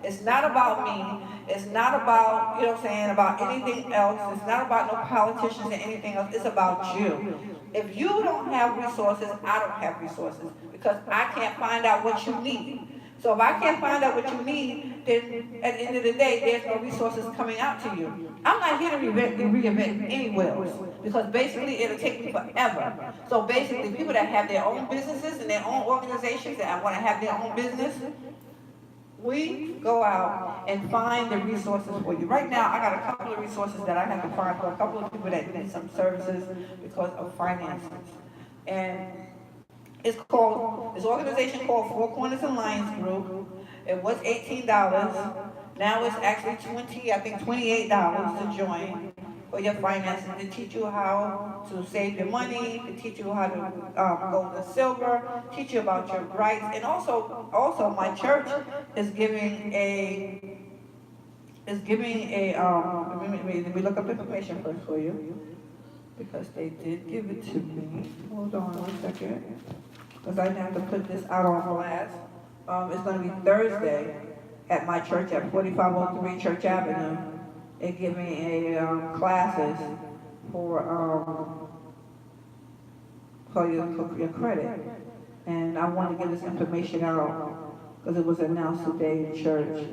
It's not about me, it's not about, you know what I'm saying, about anything else, it's not about no politicians or anything else, it's about you. If you don't have resources, I don't have resources, because I can't find out what you need. So if I can't find out what you need, then at the end of the day, there's no resources coming out to you. I'm not here to reinvent any wheels, because basically it'll take me forever. So basically, people that have their own businesses and their own organizations that want to have their own business, we go out and find the resources for you. Right now, I got a couple of resources that I have to find for a couple of people that need some services because of finances. And this organization called Four Corners Alliance Group. It was $18. Now it's actually $28 to join for your finances, to teach you how to save your money, to teach you how to go to silver, teach you about your rights. And also my church is giving let me look up the information first for you, because they did give it to me. Hold on 1 second, because I have to put this out on blast. It's going to be Thursday at my church at 4503 Church Avenue. They give me classes for your credit. And I want to get this information out because it was announced today in church.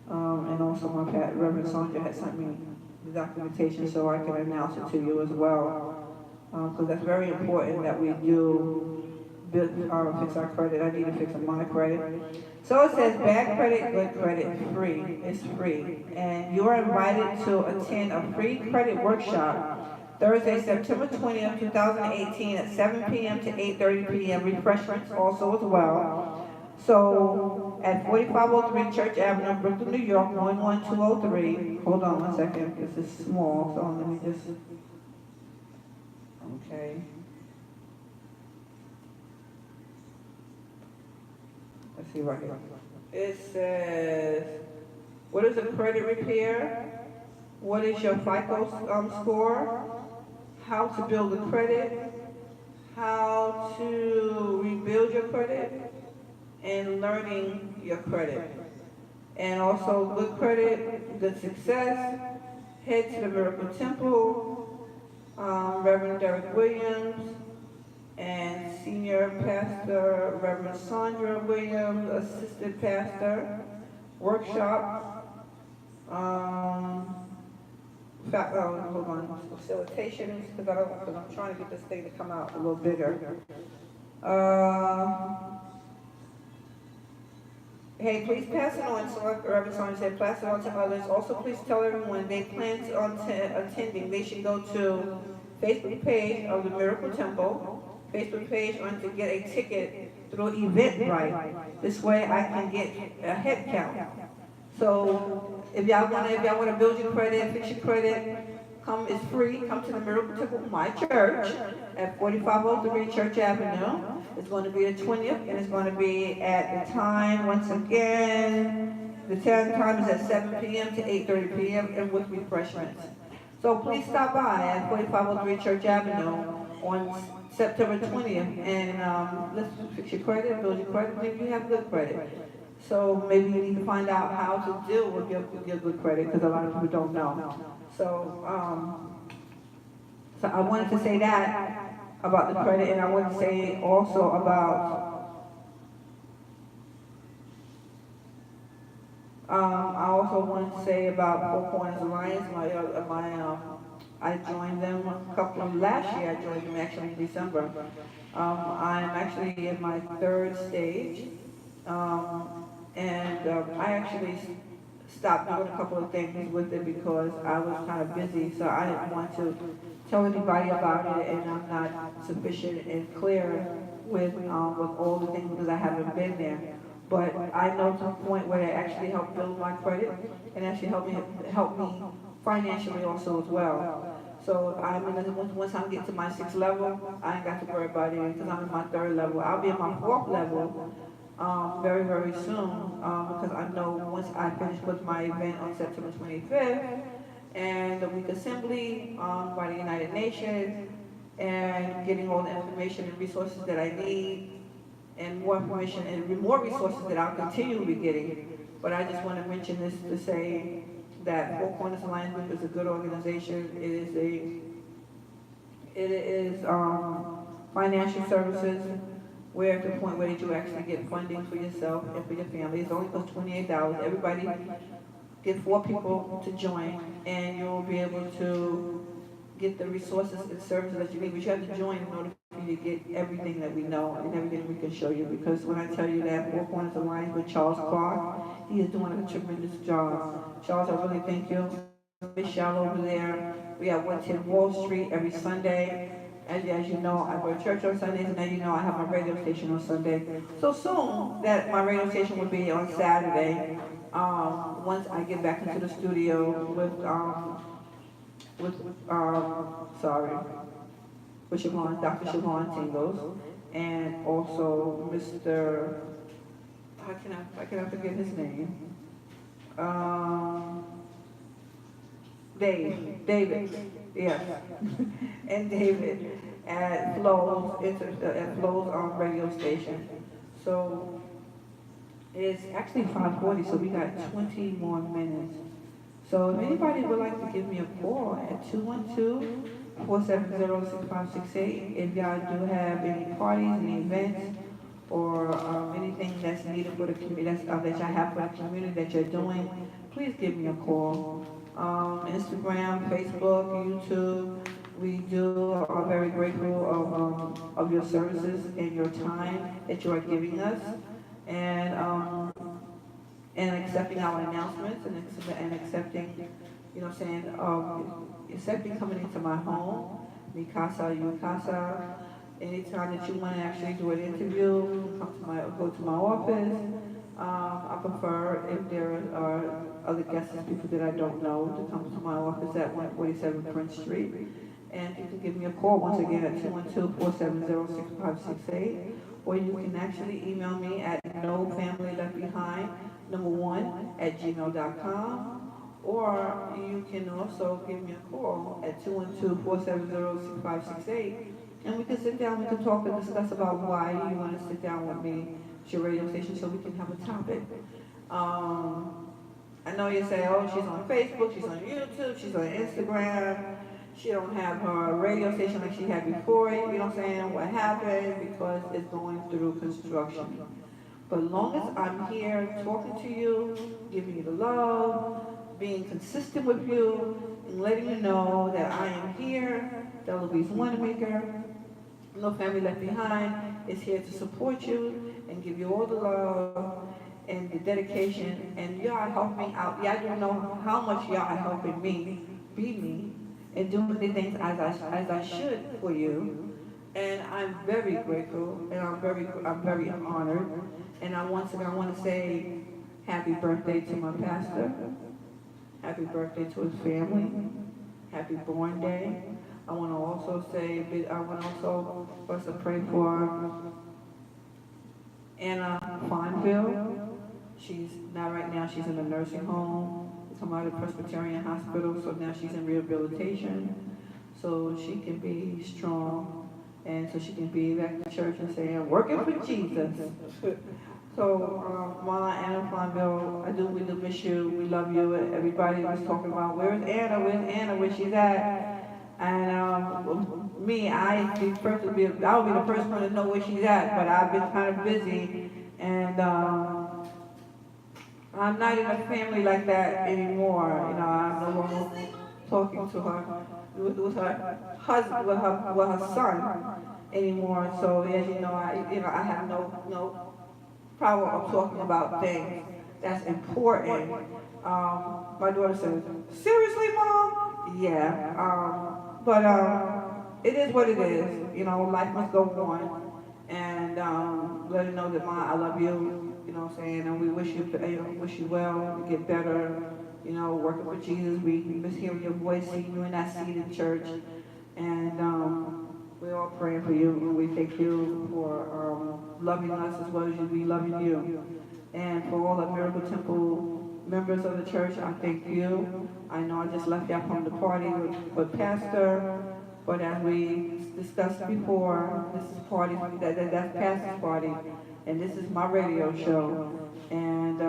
And also my Reverend Sandra had sent me the documentation so I can announce it to you as well. Because that's very important that we do fix our credit. I need to fix my credit. So it says bad credit, good credit, free. It's free. And you are invited to attend a free credit workshop Thursday, September 20th, 2018 at 7 p.m. to 8:30 p.m. Refreshments also as well. So at 4503 Church Avenue, Brooklyn, New York, 11203. Hold on 1 second. This is small, so let me just, okay. Let's see right here. It says, what is a credit repair? What is your FICO score? How to build a credit? How to rebuild your credit? and learning your credit. And also good credit, good success, head to the Miracle Temple, Reverend Derek Williams, and Senior Pastor Reverend Sandra Williams, Assistant Pastor, workshop, hold on, facilitations, because I'm trying to get this thing to come out a little bigger. Uh, Hey, please pass it on, so like Reverend Sonia said, pass it on to others. Also, please tell everyone they plan on attending, they should go to Facebook page of the Miracle Temple, Facebook page on to get a ticket through Eventbrite. This way I can get a head count. So if y'all wanna build your credit, fix your credit, come, it's free, come to the Miracle Temple, my church, at 4503 Church Avenue. It's going to be the 20th, and it's going to be at the time, once again, the time is at 7 p.m. to 8:30 p.m. and with refreshments. So please stop by at 4503 Church Avenue on September 20th, and let's fix your credit, build your credit, maybe you have good credit. So maybe you need to find out how to deal with your good credit, because a lot of people don't know. So I wanted to say that about the credit, and I want to say also about, I also wanted to say about Four Corners Alliance. I joined them a couple of last year. I joined them actually in December. I'm actually in my third stage, I actually stopped doing a couple of things with it because I was kind of busy, so I didn't want to tell anybody about it, and I'm not sufficient and clear with all the things because I haven't been there. But I know to the point where it actually helped build my credit and actually help me financially also as well. So once I get to my 6th level, I ain't got to worry about it because I'm in my 3rd level. I'll be in my 4th level very, very soon, because I know once I finish with my event on September 25th, and the week assembly by the United Nations, and getting all the information and resources that I need, and more information and more resources that I'll continue to be getting. But I just want to mention this to say that Four Corners Alliance Group is a good organization. It is financial services, where to the point where you actually get funding for yourself and for your family. It's only costs $28. Everybody get 4 people to join, and you'll be able to get the resources and services that you need. But you have to join in order for you to get everything that we know and everything we can show you. Because when I tell you that Four Corners Alliance with Charles Clark, he is doing a tremendous job. Charles, I really thank you. Michelle over there. We have 110 Wall Street every Sunday. As you know, I go to church on Sundays, and as you know, I have my radio station on Sunday. So soon that my radio station will be on Saturday, once I get back into the studio with Siobhan, Dr. Siobhan Tingles, and also Mr. How can I forget his name? David, yes, and David at Flo's radio station. So it's actually 5:40, so we got 20 more minutes. So if anybody would like to give me a call at 212-470-6568, if y'all do have any parties, any events, or anything that's needed for the community, that y'all have for the community that you're doing, please give me a call. Instagram, Facebook, YouTube, we are very grateful of your services and your time that you are giving us, and accepting our announcements, and accepting, you know what I'm saying, accepting coming into my home, mi casa, you casa. Anytime that you want to actually do an interview, go to my office. I prefer, if there are other guests, people that I don't know, to come to my office at 147 Prince Street. And you can give me a call once again at 212-470-6568. Or you can actually email me at nofamilyleftbehind1@gmail.com. Or you can also give me a call at 212-470-6568. And we can sit down, we can talk and discuss about why you want to sit down with me your radio station so we can have a topic. I know you say, oh, she's on Facebook, she's on YouTube, she's on Instagram. She don't have her radio station like she had before. You know what I'm saying? What happened? Because it's going through construction. But as long as I'm here talking to you, giving you the love, being consistent with you, and letting you know that I am here, that Louise Wanamaker, No Family Left Behind, is here to support you and give you all the love and the dedication. And y'all help me out. Y'all don't know how much y'all are helping me be me and doing the things as I should for you. And I'm very grateful and I'm very honored. And once again I want to say happy birthday to my pastor. Happy birthday to his family. Happy born day. I want to also say, I want also us to pray for Anna Fonville. She's not right now, she's in a nursing home. Come out of Presbyterian Hospital, so now she's in rehabilitation. So she can be strong and so she can be back to church and say, I'm working for Jesus. So, Mama Anna Fonville, we do miss you, we love you. Everybody was talking about, where's Anna, where she's at? And I'll be the first one to know where she's at, but I've been kind of busy, and I'm not in a family like that anymore. You know, I'm no longer talking to her with her husband, with her son anymore. So as you know, I have no problem of talking about things that's important. My daughter says, seriously, Mom? Yeah. But it is what it is. You know, life must go on. And let her know that, Mom, I love you. You know what I'm saying? And we wish you well, get better. You know, working for Jesus. We miss hearing your voice, seeing you in that seat in church. And we're all praying for you, and we thank you for loving us as well as we loving you. And for all the Miracle Temple members of the church, I thank you. I know I just left y'all from the party with Pastor, but as we discussed before, this is party, that's Pastor's party, and this is my radio show. And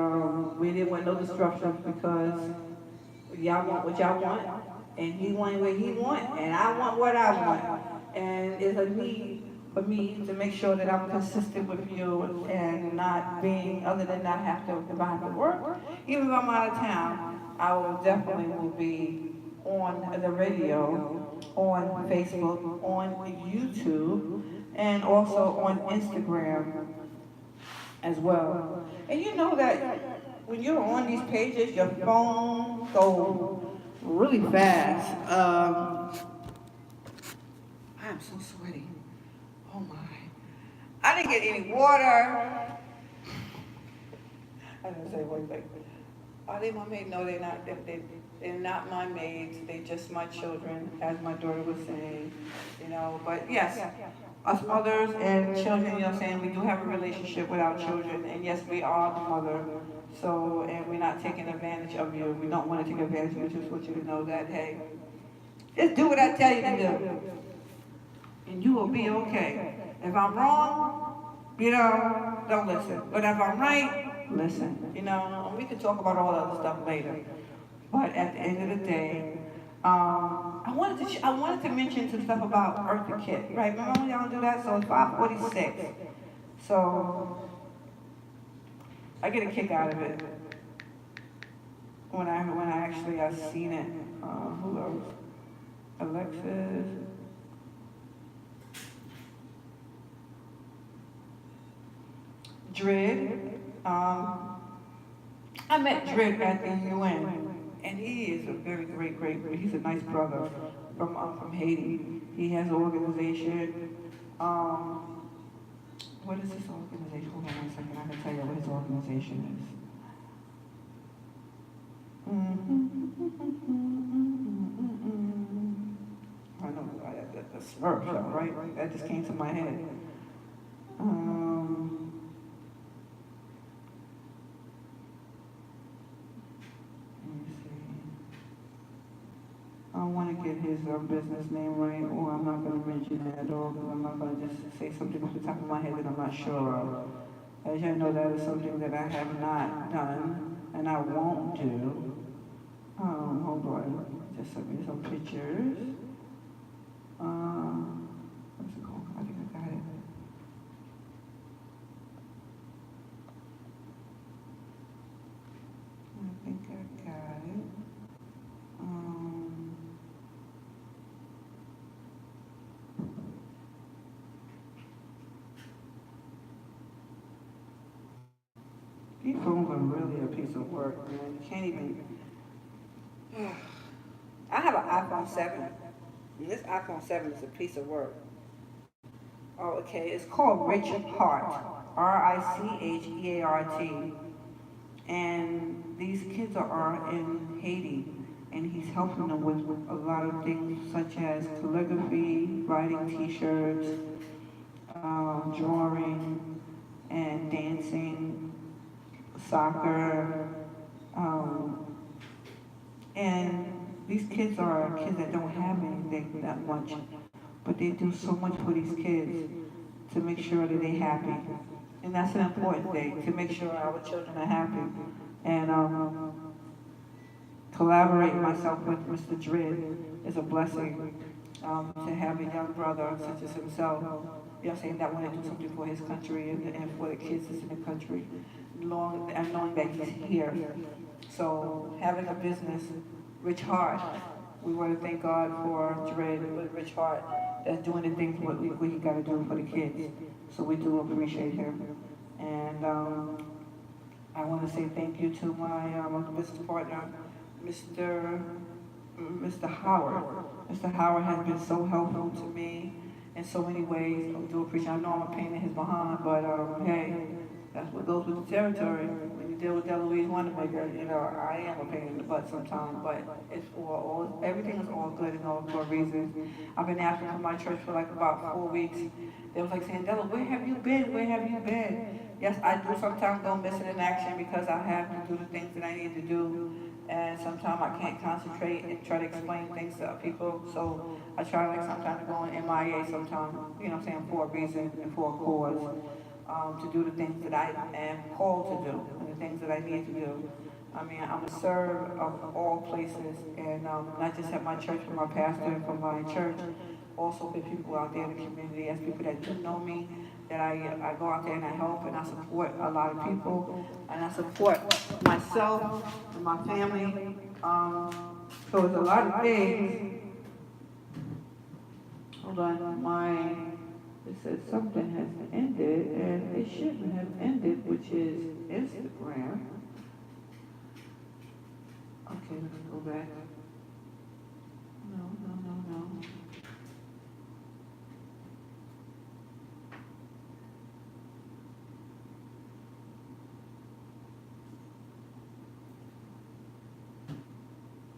we didn't want no disruptions because y'all want what y'all want, and he want what he want, and I want what I want. And it's a need for me to make sure that I'm consistent with you and not being, other than not have to, if I have to work, even if I'm out of town, I will definitely be on the radio, on Facebook, on YouTube, and also on Instagram as well. And you know that when you're on these pages, your phone goes really fast. I'm so sweaty. Oh my. I didn't get any water. I didn't say one thing. Are they my maid? No, they're not. They're not my maids. They're just my children, as my daughter was saying. You know, but yes, us mothers and children, you know what I'm saying, we do have a relationship with our children, and yes, we are the mother. So, and we're not taking advantage of you. We don't want to take advantage of you. We just want you to know that, hey, just do what I tell you to do, and you will be okay. If I'm wrong, you know, don't listen. But if I'm right, listen. You know, and we can talk about all the other stuff later. But at the end of the day, I wanted to mention some stuff about Eartha Kitt, right? Remember when y'all do that? So it's 5:46. So I get a kick out of it when I actually have seen it. Who else? Alexis. Dred. I met Dred at the UN, and he is a very great, he's a nice brother from Haiti. He has an organization. What is this organization? Hold on one second, I can tell you what his organization is. I know, the Smurf show, right? That just came to my head. I don't want to get his business name right, or I'm not going to mention it at all, because I'm not going to just say something off the top of my head that I'm not sure of. As you know, that is something that I have not done and I won't do. Hold on, just sent me some pictures. What's it called? I think I got it. I think I got it. These phones are really a piece of work, man. You can't even. I have an iPhone 7. And this iPhone 7 is a piece of work. Oh, okay. It's called Rich Heart. Richeart. And these kids are in Haiti. And he's helping them with a lot of things such as calligraphy, writing t-shirts, drawing, and dancing, soccer, and these kids are kids that don't have anything that much, but they do so much for these kids to make sure that they're happy. And that's an important thing, to make sure our children are happy. And collaborate myself with Mr. Dred is a blessing, to have a young brother such as himself, you know what I'm saying, that want to do something for his country and for the kids that's in the country, and knowing that he's here. So having a business, Rich Heart, we want to thank God for Dred with Rich Heart that's doing the things what he got to do for the kids. So we do appreciate him. And I want to say thank you to my business partner, Mr. Howard. Mr. Howard has been so helpful to me in so many ways. I do appreciate. I know I'm a pain in his behind, but hey, that's what goes with the territory. When you deal with Delouise Wondermaker, you know, I am a pain in the butt sometimes, but it's for all. Everything is all good and all for a reason. I've been asking for my church for like about 4 weeks. They was like saying, Della, where have you been? Where have you been? Yes, I do sometimes go missing in action because I have to do the things that I need to do. And sometimes I can't concentrate and try to explain things to people. So I try like sometimes to go in MIA sometimes, you know what I'm saying, for a reason and for a cause, to do the things that I am called to do and the things that I need to do. I mean, I'm a serve of all places, and not just at my church, but my pastor and from my church, also for people out there in the community, as people that do know me, that I go out there and I help and I support a lot of people, and I support myself and my family. So it's a lot of things. Hold on, it says something has ended, and it shouldn't have ended, which is Instagram. Okay, let's go back. No.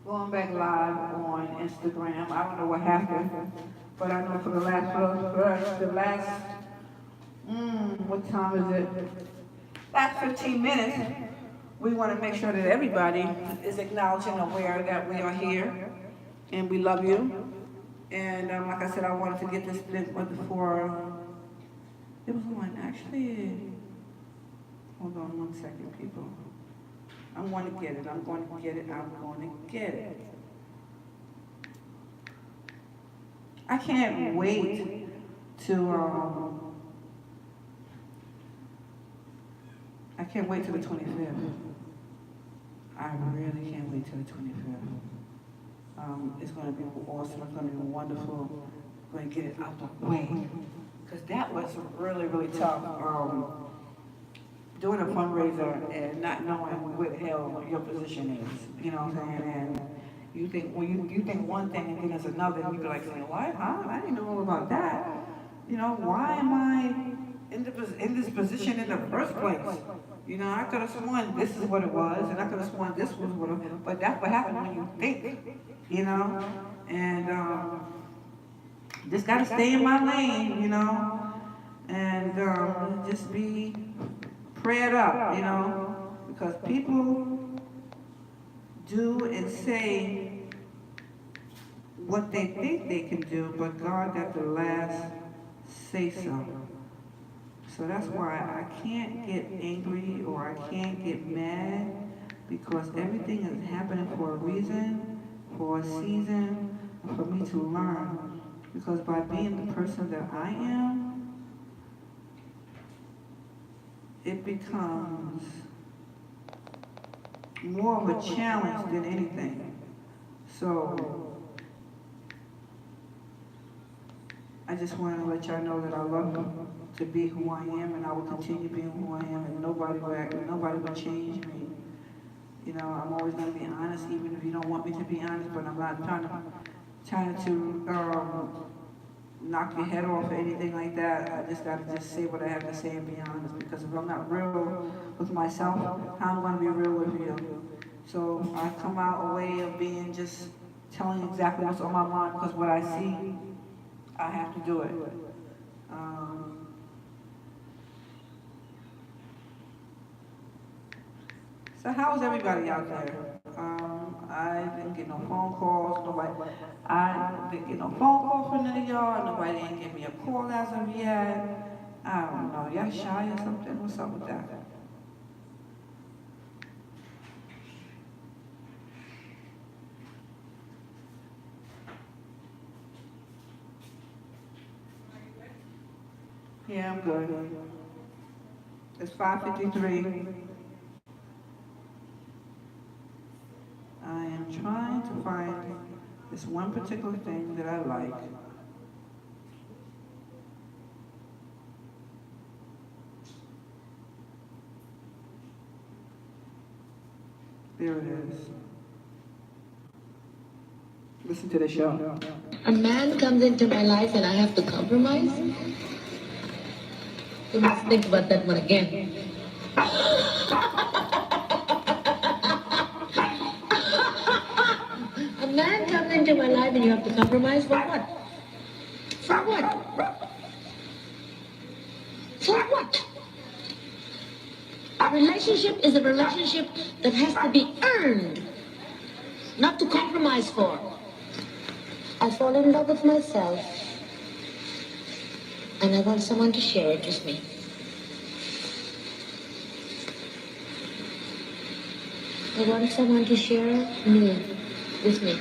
Going back live on Instagram. I don't know what happened, but I know for the last, what time is it? Last 15 minutes, we want to make sure that everybody is acknowledging and aware that we are here and we love you. And like I said, I wanted to get this before, it was on actually, hold on 1 second, people. I'm going to get it. I can't wait to, I can't wait till the 25th. I really can't wait till the 25th. It's going to be awesome. It's going to be wonderful. I'm going to get it out the way. Because that was really, really tough. Doing a fundraiser and not knowing where the hell your position is, you know what I'm saying? And you think, well, you think one thing and then there's another, and you be like saying, what? Huh? I didn't know about that. You know, why am I in this position in the first place? You know, I could have sworn this is what it was, and I could have sworn this was what it was, but that's what happens when you think, you know? And just gotta stay in my lane, you know? And just be prayed up, you know, because people do and say what they think they can do, but God got the last say so. So that's why I can't get angry or I can't get mad because everything is happening for a reason, for a season, and for me to learn. Because by being the person that I am, it becomes more of a challenge than anything. So I just want to let y'all know that I love to be who I am, and I will continue being who I am, and nobody will change me. You know, I'm always going to be honest, even if you don't want me to be honest. But I'm not trying to knock your head off or anything like that. I just got to just say what I have to say and be honest. Because if I'm not real with myself, how am I going to be real with you? So I come out a way of being just telling exactly what's on my mind, because what I see, I have to do it. Um, so how's everybody out there? I didn't get no phone calls. I didn't get no phone call from none of y'all. Nobody didn't give me a call as of yet. I don't know. Y'all shy or something? What's up with that? Yeah, I'm good. It's 5:53. I am trying to find this one particular thing that I like. There it is. Listen to the show. A man comes into my life and I have to compromise? You must think about that one again. A man comes into my life and you have to compromise for what? For what? For what? A relationship is a relationship that has to be earned, not to compromise for. I fall in love with myself, and I want someone to share it with me. I want someone to share me with me.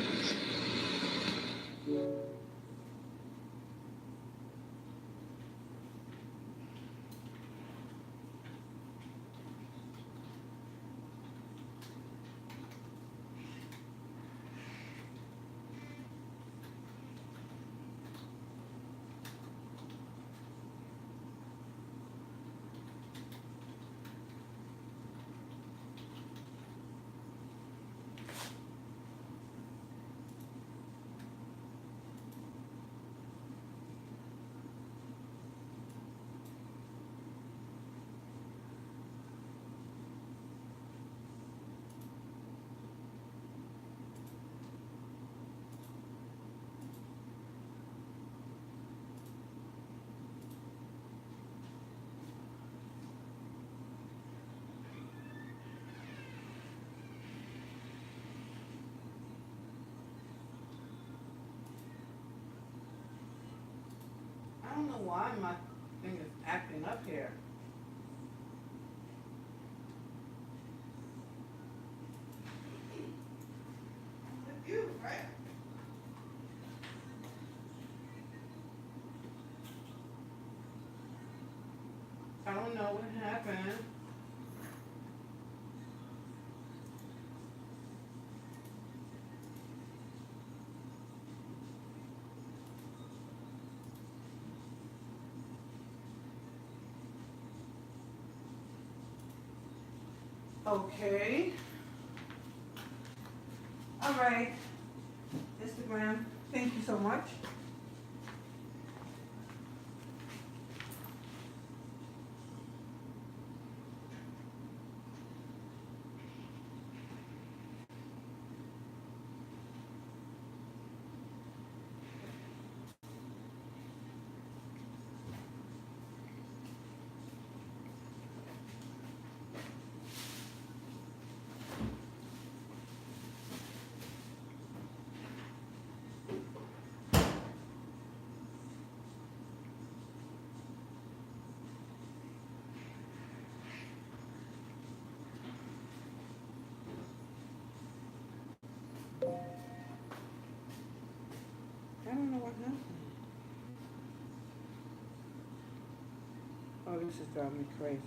I don't know why my thing is acting up here. You, right? I don't know what happened. Okay. All right. Instagram, thank you so much. this is driving me crazy.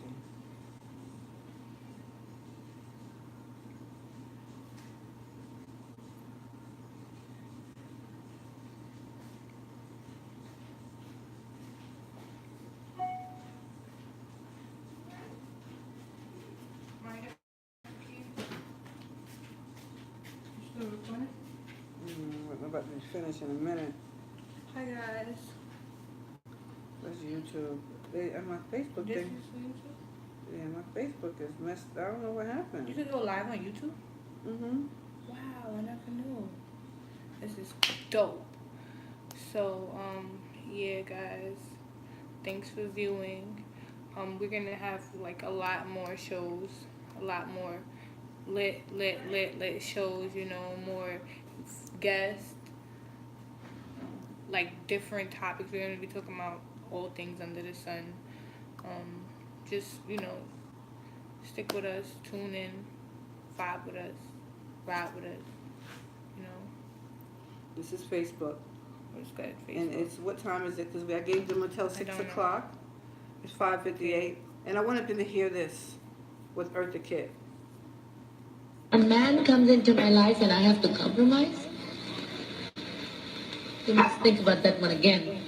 I'm about to finish in a minute. Hi guys. That's YouTube. And my Facebook This thing. is YouTube? Yeah, my Facebook is messed. I don't know what happened. You can go live on YouTube? Mm-hmm. Wow, I never knew. This is dope. So, yeah guys. Thanks for viewing. We're gonna have like a lot more shows, a lot more lit shows, you know, more guests, like different topics. We're gonna be talking about all things under the sun. Just, you know, stick with us, tune in, vibe with us, ride with us, you know. This is Facebook. It's good. Facebook. And it's, what time is it? Because I gave them until 6 don't know. o'clock. It's 5:58. And I wanted them to hear this with Eartha Kitt. A man comes into my life and I have to compromise? You must think about that one again.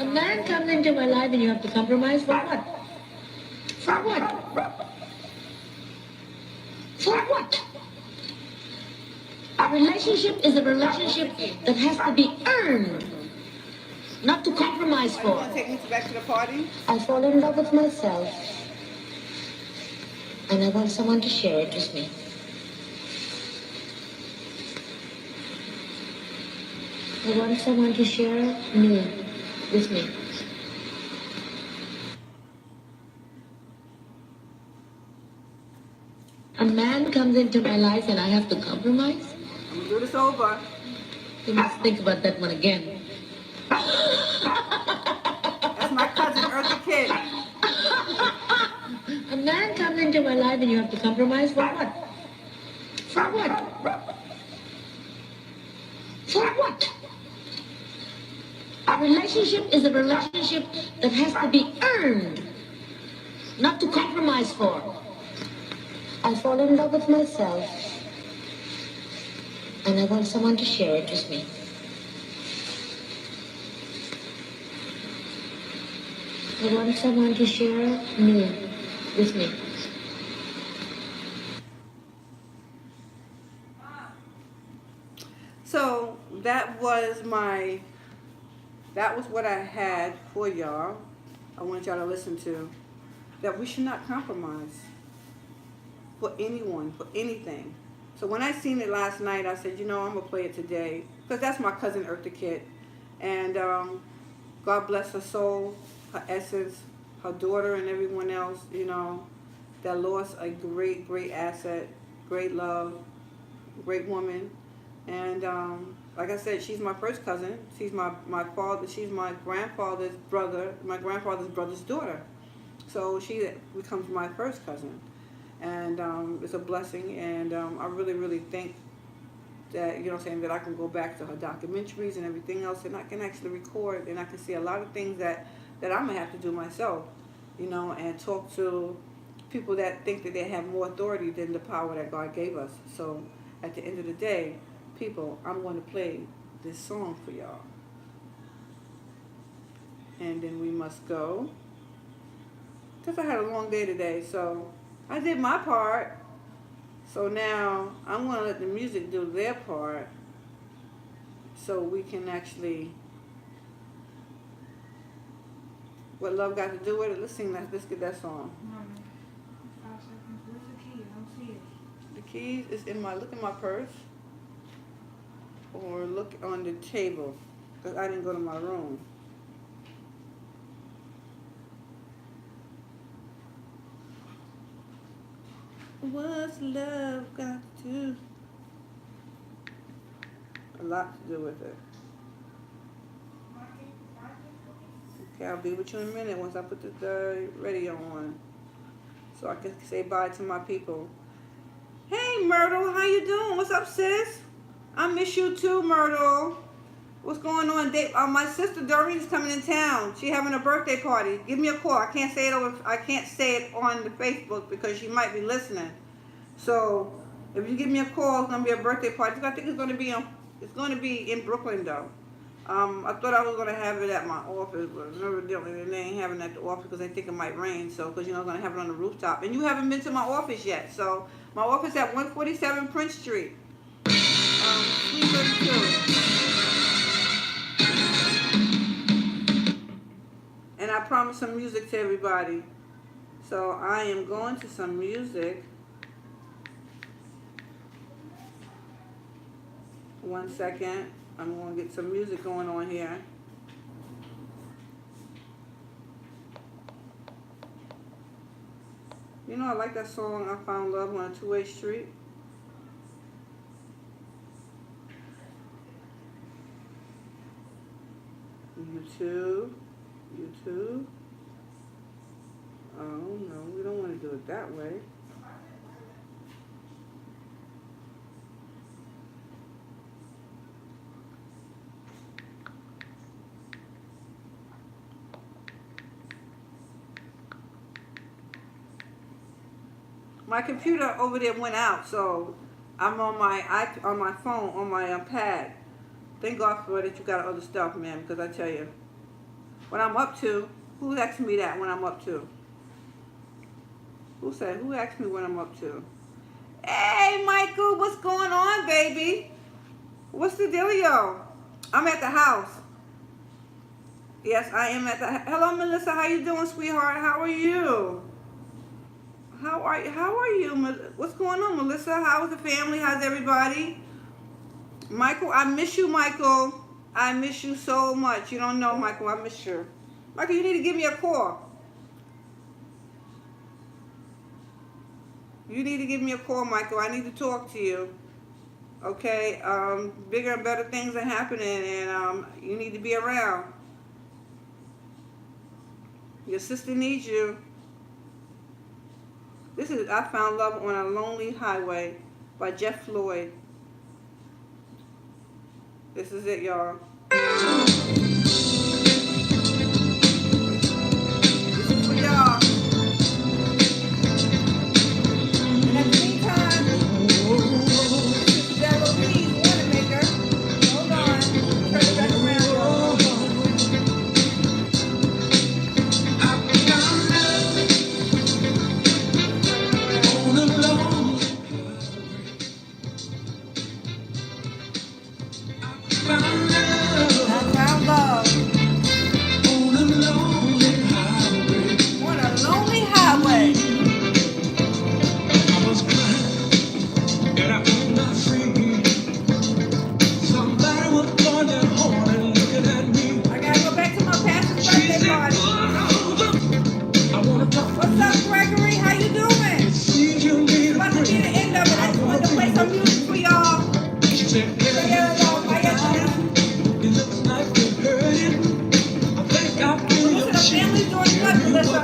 A man comes into my life and you have to compromise for what? For what? For what? A relationship is a relationship that has to be earned, not to compromise You for. want to take me back to the party? I fall in love with myself, and I want someone to share it with me. I want someone to share me with me. A man comes into my life and I have to compromise? I'm going to do this over. You must think about that one again. That's my cousin Eartha Kitt. A man comes into my life and you have to compromise for what? For what? For what? A relationship is a relationship that has to be earned, not to compromise for. I fall in love with myself, and I want someone to share it with me. I want someone to share me with me. So that was what I had for y'all. I want y'all to listen to. That we should not compromise for anyone, for anything. So when I seen it last night, I said, you know, I'm going to play it today. Because that's my cousin Eartha Kitt. And God bless her soul, her essence, her daughter and everyone else, you know, that lost a great, great asset, great love, great woman. And like I said, she's my first cousin. She's my father. She's my grandfather's brother's daughter. So she becomes my first cousin. And it's a blessing. And I really, really think that, you know what I'm saying, that I can go back to her documentaries and everything else, and I can actually record, and I can see a lot of things that I'm going to have to do myself, you know, and talk to people that think that they have more authority than the power that God gave us. So at the end of the day, people, I'm going to play this song for y'all. And then we must go. Because I had a long day today, so I did my part. So now I'm going to let the music do their part so we can actually, what love got to do with it? Let's sing that. Let's get that song. 5 seconds. Where's the key? I don't see it. The keys is look in my purse or look on the table because I didn't go to my room. What's love got to do? A lot to do with it. Okay, I'll be with you in a minute once I put the radio on, so I can say bye to my people. Hey, Myrtle, how you doing? What's up, sis? I miss you too, Myrtle. What's going on, Dave? My sister Doreen's coming in town. She having a birthday party. Give me a call. I can't say it over. I can't say it on the Facebook because she might be listening. So if you give me a call, it's gonna be a birthday party. I think it's gonna be in Brooklyn though. I thought I was gonna have it at my office, but evidently they ain't having it at the office because they think it might rain. So because I'm gonna have it on the rooftop, and you haven't been to my office yet. So my office at 147 Prince Street, Suite 32. And I promised some music to everybody. So I am going to some music. One second. I'm going to get some music going on here. You know, I like that song, I Found Love on a Two-Way Street. YouTube. Oh, no, we don't want to do it that way. My computer over there went out, so I'm on my phone, on my pad. Thank God for that you got other stuff, man, because I tell you, what I'm up to, who asked me that when I'm up to? Who asked me what I'm up to? Hey, Michael, what's going on, baby? What's the dealio? I'm at the house. Yes, I am at the. Hello, Melissa. How you doing, sweetheart? How are you? How are you? What's going on, Melissa? How's the family? How's everybody? Michael, I miss you, Michael. I miss you so much. You don't know, Michael. I miss you. Michael, you need to give me a call. You need to give me a call, Michael. I need to talk to you. Okay? Bigger and better things are happening, and you need to be around. Your sister needs you. This is I Found Love on a Lonely Highway by Jeff Floyd. This is it, y'all. This is for y'all. And at the meantime, this is Stella Louise, Wanamaker. Hold on. Turn it back around, y'all. What's up, Gregory? How you doing? It's about to be the end of it. I just wanted to play some music for y'all. So here we go. How you doing? Melissa, the family's doing good, Melissa.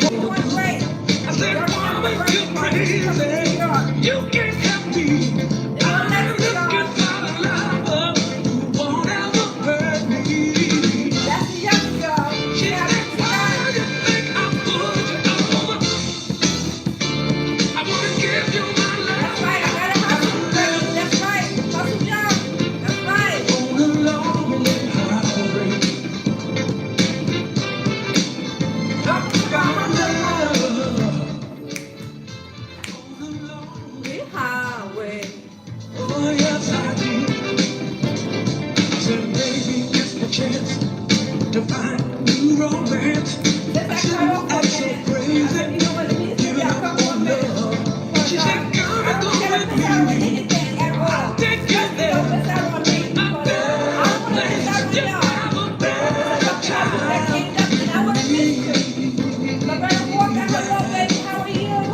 Doing great. Y'all remember the birthday party? She's coming to New York. You can't help me. It's on next week, y'all. That's the young girl. She has to to find new romance. I said, oh, I'm so crazy. Giving up on love. She said, come and go with me. I'll take you there. I bet you have a better time.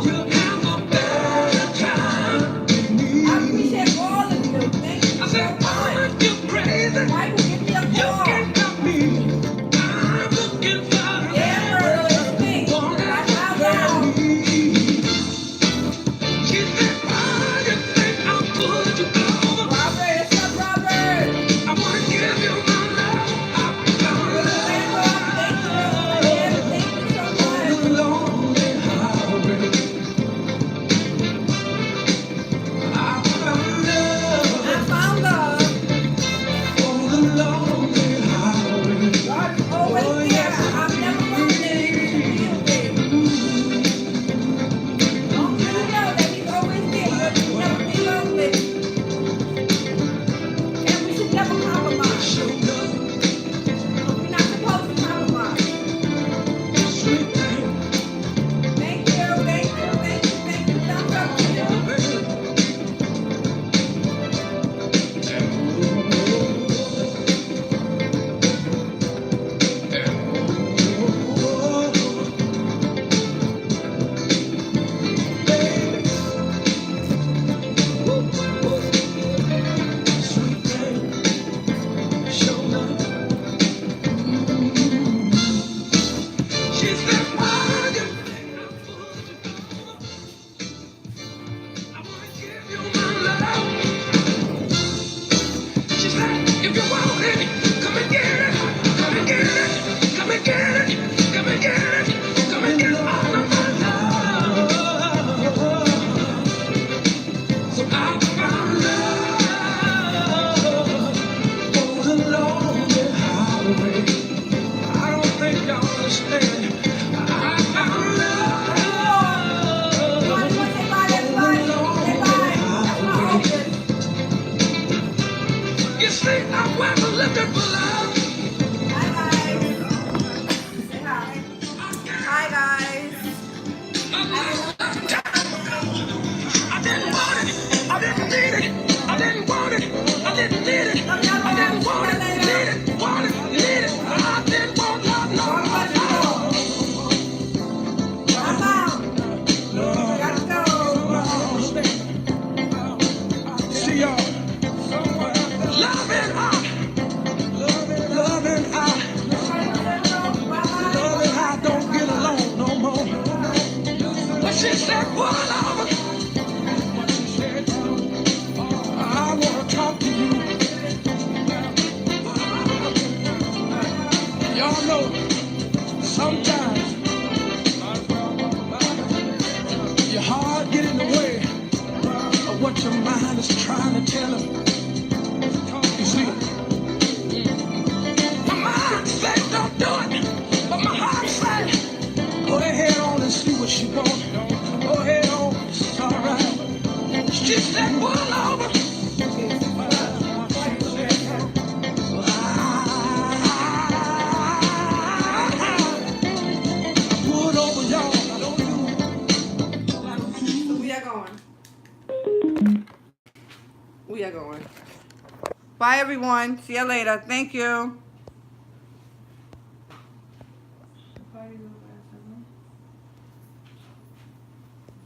You'll have a better time with me. I appreciate all of you. You see, I'm well looking for love. Hi guys. Say hi. Hi guys. I didn't want it. I didn't need it. I didn't want it. I didn't need it. I didn't want it. Need it. Want it. Need it. I didn't want love. No. I'm out. Gotta go. See y'all. Loving I. Loving I. Loving I don't get along no more. But she said, pull over. I want to talk to you. Y'all know sometimes your heart get in the way of what your mind is trying to tell him. You see, my mind said don't do it, but my heart said go ahead on and see what she wants. Go ahead on, it's all right. She said pull over. Pulled over, y'all. So we are going. We are going. Bye, everyone. See you later. Thank you.